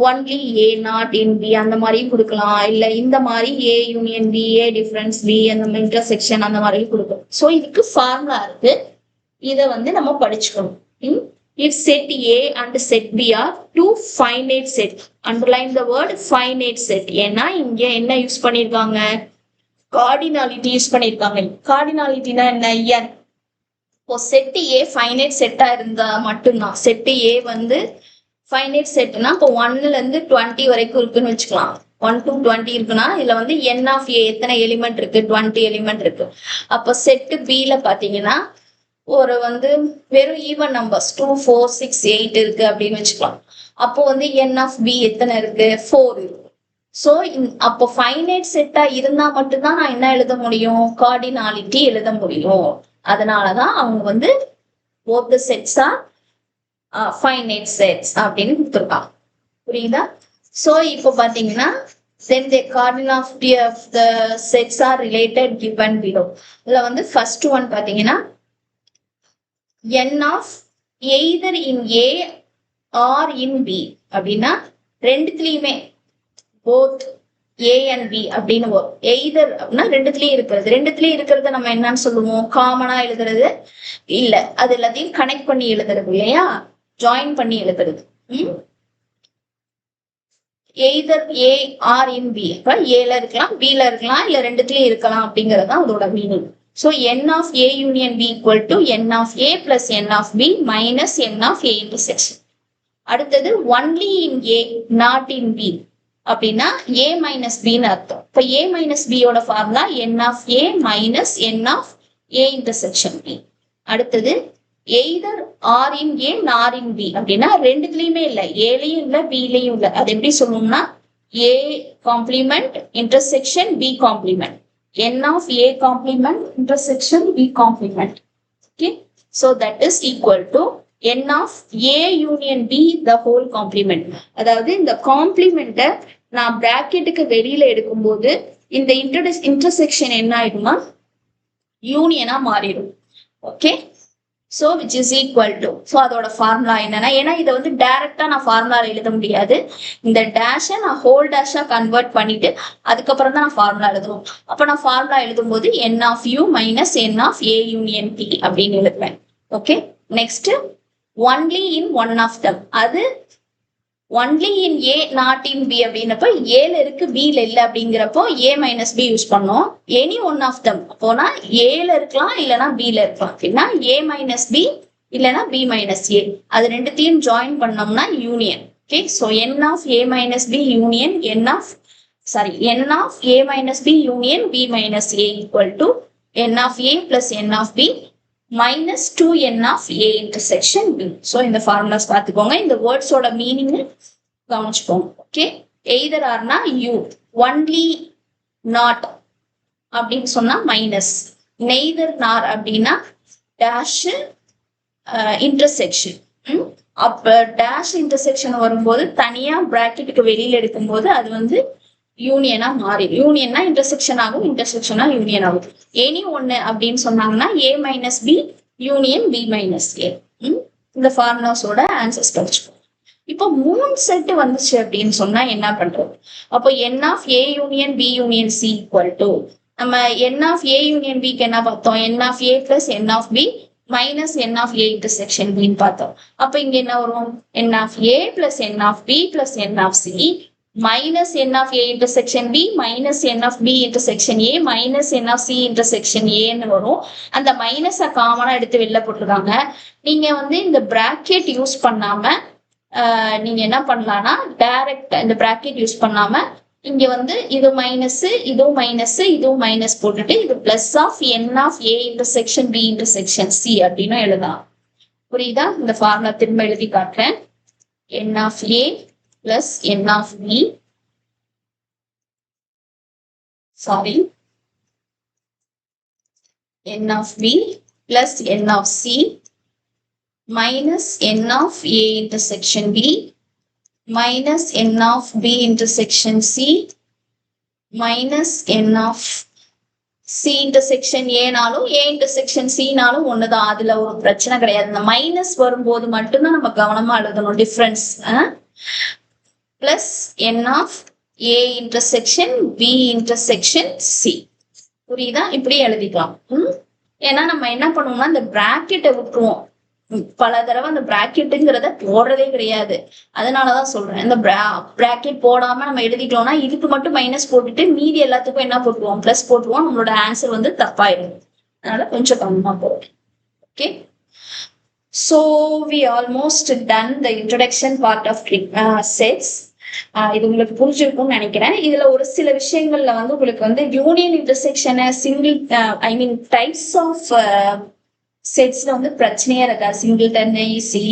only A not in B அந்த மாதிரி கொடுக்கலாம். இல்ல இந்த மாதிரி A union B, A difference B, அந்த இன்டர்செக்ஷன் அந்த மாதிரி கொடுக்கும். ஸோ இதுக்கு ஃபார்முலா இருக்கு, இதை வந்து நம்ம படிச்சுக்கணும். If set A and set B are two finite set, underline the word finite set. ஏன்னா இங்க என்ன யூஸ் பண்ணிருக்காங்க? கார்டினாலிட்டி யூஸ் பண்ணிருக்காங்க. கார்டினாலிட்டினா என்ன? n. இப்போ செட் A ஃபைனைட் செட்டா இருந்தா மட்டும்தான். செட் A வந்து ஃபைனைட் செட்னா இப்போ 1ல இருந்து 20 வரைக்கும் இருக்குன்னு வச்சுக்கலாம். 1 to 20 இருக்குன்னா இதுல வந்து n of A எத்தனை எலிமெண்ட் இருக்கு? 20 எலிமெண்ட் இருக்கு. அப்போ செட் B ல பாத்தீங்கன்னா ஒரு வந்து வெறும் ஈவன் நம்பர்ஸ் 2 4 6 8 இருக்கு அப்படின்னு வச்சுக்கலாம். அப்போ வந்து n of B எத்தனை இருக்கு? 4 இருக்கு. ஸோ அப்போ ஃபைனைட் செட்டா இருந்தா மட்டும்தான் நான் என்ன எழுத முடியும்? கார்டினாலிட்டி எழுத முடியும். அதனாலதான் அவங்க வந்து both the sets are finite sets அப்படின்னு கொடுத்துருக்காங்க. புரியுதா? ஸோ இப்போ பாத்தீங்கன்னா then the cardinality of the sets are related given below. இதுல வந்து ஃபர்ஸ்ட் ஒன் பாத்தீங்கன்னா n of either in A or in B அப்படின்னா ரெண்டுத்துலயுமே both A and B அப்படின்னு வரும். எய்தர் அப்படின்னா ரெண்டுத்துலயும் இருக்கிறது. ரெண்டுத்துலயும் இருக்கிறத நம்ம என்னன்னு சொல்லுவோம்? காமனா எழுதுறது இல்ல, அது எல்லாத்தையும் கனெக்ட் பண்ணி எழுதுறது இல்லையா? ஜாயின் பண்ணி எழுதுறது. Either A or in B. இப்ப ஏல இருக்கலாம், B ல இருக்கலாம், இல்ல ரெண்டுத்துலயும் இருக்கலாம் அப்படிங்கறது தான் அதோட meaning. So n of A union B equal to n of A plus n of B minus n of A intersection. அடுத்தது only in A not in B அப்படின்னா A minus B ன்னு அர்த்தம். இப்ப A minus B யோட formula n of A minus n of A intersection B. அடுத்தது either R in A nor in B அப்படின்னா ரெண்டுத்துலயுமே இல்ல, ஏலையும் இல்ல பிலையும் இல்ல. அது எப்படி சொல்லணும்னா A complement intersection B complement, n of A complement intersection B complement. Okay, so that is equal to n of A union B the whole complement. அதாவது இந்த காம்ப்ளிமெண்ட்டை நான் பிராக்கெட்டுக்கு வெளியில எடுக்கும்போது இந்த இன்டர்செக்ஷன் என்ன ஆயிடுமா? யூனியனா மாறிடும். Okay, so which is equal to, so அதோட ஃபார்முலா என்னன்னா, ஏன்னா இதை வந்து டைரக்டா நான் ஃபார்முலா எழுத முடியாது. இந்த டேஷை நான் ஹோல் டேஷா கன்வெர்ட் பண்ணிட்டு அதுக்கப்புறம் தான் நான் ஃபார்முலா எழுதணும். அப்ப நான் ஃபார்முலா எழுதும் போது n of U minus n of A union P அப்படின்னு எழுதுவேன். Okay, next only in one of them. அது only in A not in B அப்படின்னப்போ ஏல இருக்கு பில இல்ல அப்படிங்கிறப்போ A minus B யூஸ் பண்ணோம். எனி ஒன் ஆஃப் தம் அப்போனா ஏல இருக்கலாம் இல்லைன்னா பில இருக்கலாம். அப்படின்னா A minus B இல்லைன்னா B minus A, அது ரெண்டுத்தையும் ஜாயின் பண்ணோம்னா union. Okay, so n of A minus B union n of A minus B union B minus A equal to n of A plus n of B minus 2n of A intersection B. So இந்த formulas பார்த்துக்கோங்க. இந்த வேர்ட்ஸோட meaning கவனிச்சுக்கோங்க. Okay, either ஆர்னா U, only not அப்படின்னு சொன்னா minus, neither nor அப்படின்னா dash intersection. அப்ப டேஷ் இன்டர்செக்ஷன் வரும்போது தனியா பிராக்கெட்டுக்கு வெளியில எடுக்கும்போது அது வந்து யூனியனா மாறி, யூனியன்னா இன்டர்செக்ஷன் ஆகும், இன்டர்செக்ஷனா யூனியன் ஆகும். எனி ஒன்னு அப்படின்னு சொன்னாங்கன்னா A minus B union B minus A. இந்த ஃபார்முலாஸோட ஆன்சர்ஸ் கிடைச்சிக்கும். இப்போ 3 செட் வந்துச்சு அப்படின்னு சொன்னா என்ன பண்றது? அப்போ n of A union B union C equal to, நம்ம n of A union B க்கு என்ன பார்த்தோம்? n of A plus n of B minus n of A intersection B பார்த்தோம். அப்ப இங்க என்ன வரும்? n of A plus n of B plus n of C minus n of A intersection B minus n of B intersection A minus n of C intersection A ன்னு வரும். அந்த மைனஸை காமனா எடுத்து வெளில போட்டுருக்காங்க. நீங்க வந்து இந்த பிராக்கெட் யூஸ் பண்ணாம நீங்க என்ன பண்ணலாம்னா டைரக்ட் இந்த பிராக்கெட் யூஸ் பண்ணாம இங்க வந்து இது மைனஸ் இதுவும் மைனஸ் இதுவும் மைனஸ் போட்டுட்டு இது plus of n of A intersection B intersection C அப்படின்னு எழுதலாம். புரியுதா? இந்த ஃபார்முலா திரும்ப எழுதி காட்டுறேன். N of A plus n of B n of b plus n of c minus n of a intersection b minus n of b intersection c minus n of c intersection a நாலும் a intersection c நாலும் ஒண்ணுதான். அதுல ஒரு பிரச்சனை கிடையாது. இந்த minus வரும்போது மட்டும்தான் நம்ம கவனமா எழுதணும் difference. Plus n of a intersection b intersection c. புரியுதா? இப்படி எழுதிக்கலாம். ஏன்னா நம்ம என்ன பண்ணுவோம்னா இந்த பிராக்கெட்டை விட்டுருவோம். பல தடவை அந்த பிராக்கெட்டுங்கிறத போடுறதே கிடையாது. அதனாலதான் சொல்றேன், இந்த பிராக்கெட் போடாம நம்ம எழுதிட்டோம்னா இதுக்கு மட்டும் மைனஸ் போட்டுட்டு மீதி எல்லாத்துக்கும் என்ன போட்டுருவோம், பிளஸ் போட்டுருவோம். நம்மளோட ஆன்சர் வந்து தப்பாயிடும். அதனால கொஞ்சம் கம்மியா போடுறேன். Okay, so we almost done the introduction part of sets. இது உங்களுக்கு புரிஞ்சிருக்கும்னு நினைக்கிறேன். இதுல ஒரு சில விஷயங்கள்ல வந்து உங்களுக்கு வந்து union intersection single types of செட்ஸ்ல வந்து பிரச்சனையே இருக்கா. சிங்கிள்டன் ஈஸி,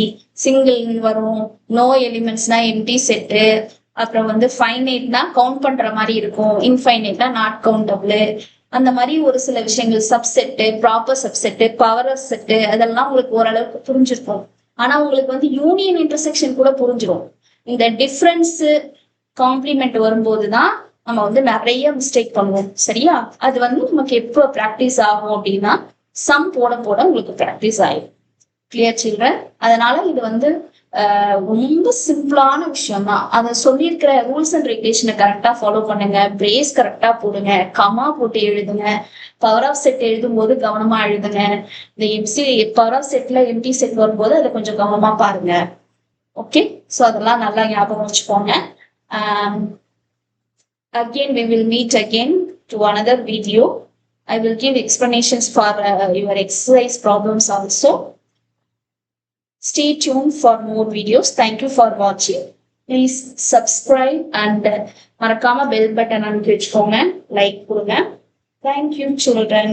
சிங்கிள் வரும், நோ எலிமெண்ட்ஸ்னா எம்டி செட்டு, அப்புறம் வந்து ஃபைனைட்னா கவுண்ட் பண்ற மாதிரி இருக்கும், இன்ஃபைனைட்னா நாட் கவுண்டபிள், அந்த மாதிரி ஒரு சில விஷயங்கள், subset, proper subset, power set, அதெல்லாம் உங்களுக்கு ஓரளவுக்கு புரிஞ்சிருக்கும். ஆனா உங்களுக்கு வந்து யூனியன் இன்டர்செக்ஷன் கூட புரிஞ்சிடும். இந்த டிஃபரன்ஸ் காம்ப்ளிமெண்ட் வரும்போதுதான் நம்ம வந்து நிறைய மிஸ்டேக் பண்ணுவோம். சரியா? அது வந்து நமக்கு எப்போ ப்ராக்டிஸ் ஆகும் அப்படின்னா சம் போட போட உங்களுக்கு ப்ராக்டிஸ் ஆயிடும். Clear children? அதனால இது வந்து ரொம்ப சிம்பிளான விஷயம் தான். அதை சொல்லியிருக்கிற ரூல்ஸ் அண்ட் ரெகுலேஷனை கரெக்டா ஃபாலோ பண்ணுங்க, பிரேஸ் கரெக்டா போடுங்க, கமா போட்டு எழுதுங்க, பவர் ஆஃப் செட் எழுதும் போது கவனமா எழுதுங்க. இந்த எம்சி பவர் ஆஃப் செட்ல எம்டி செட் வரும்போது அதை கொஞ்சம் கவனமா பாருங்க. ஓகே, ஸோ அதெல்லாம் நல்லா ஞாபகம் வச்சுக்கோங்க. Again we will meet again to another video. I will give explanations for your exercise problems also. Stay tuned for more videos. Thank you for watching. Please subscribe and மறக்காம bell button அனுப்பி வச்சுக்கோங்க, like கொடுங்க. Thank you children.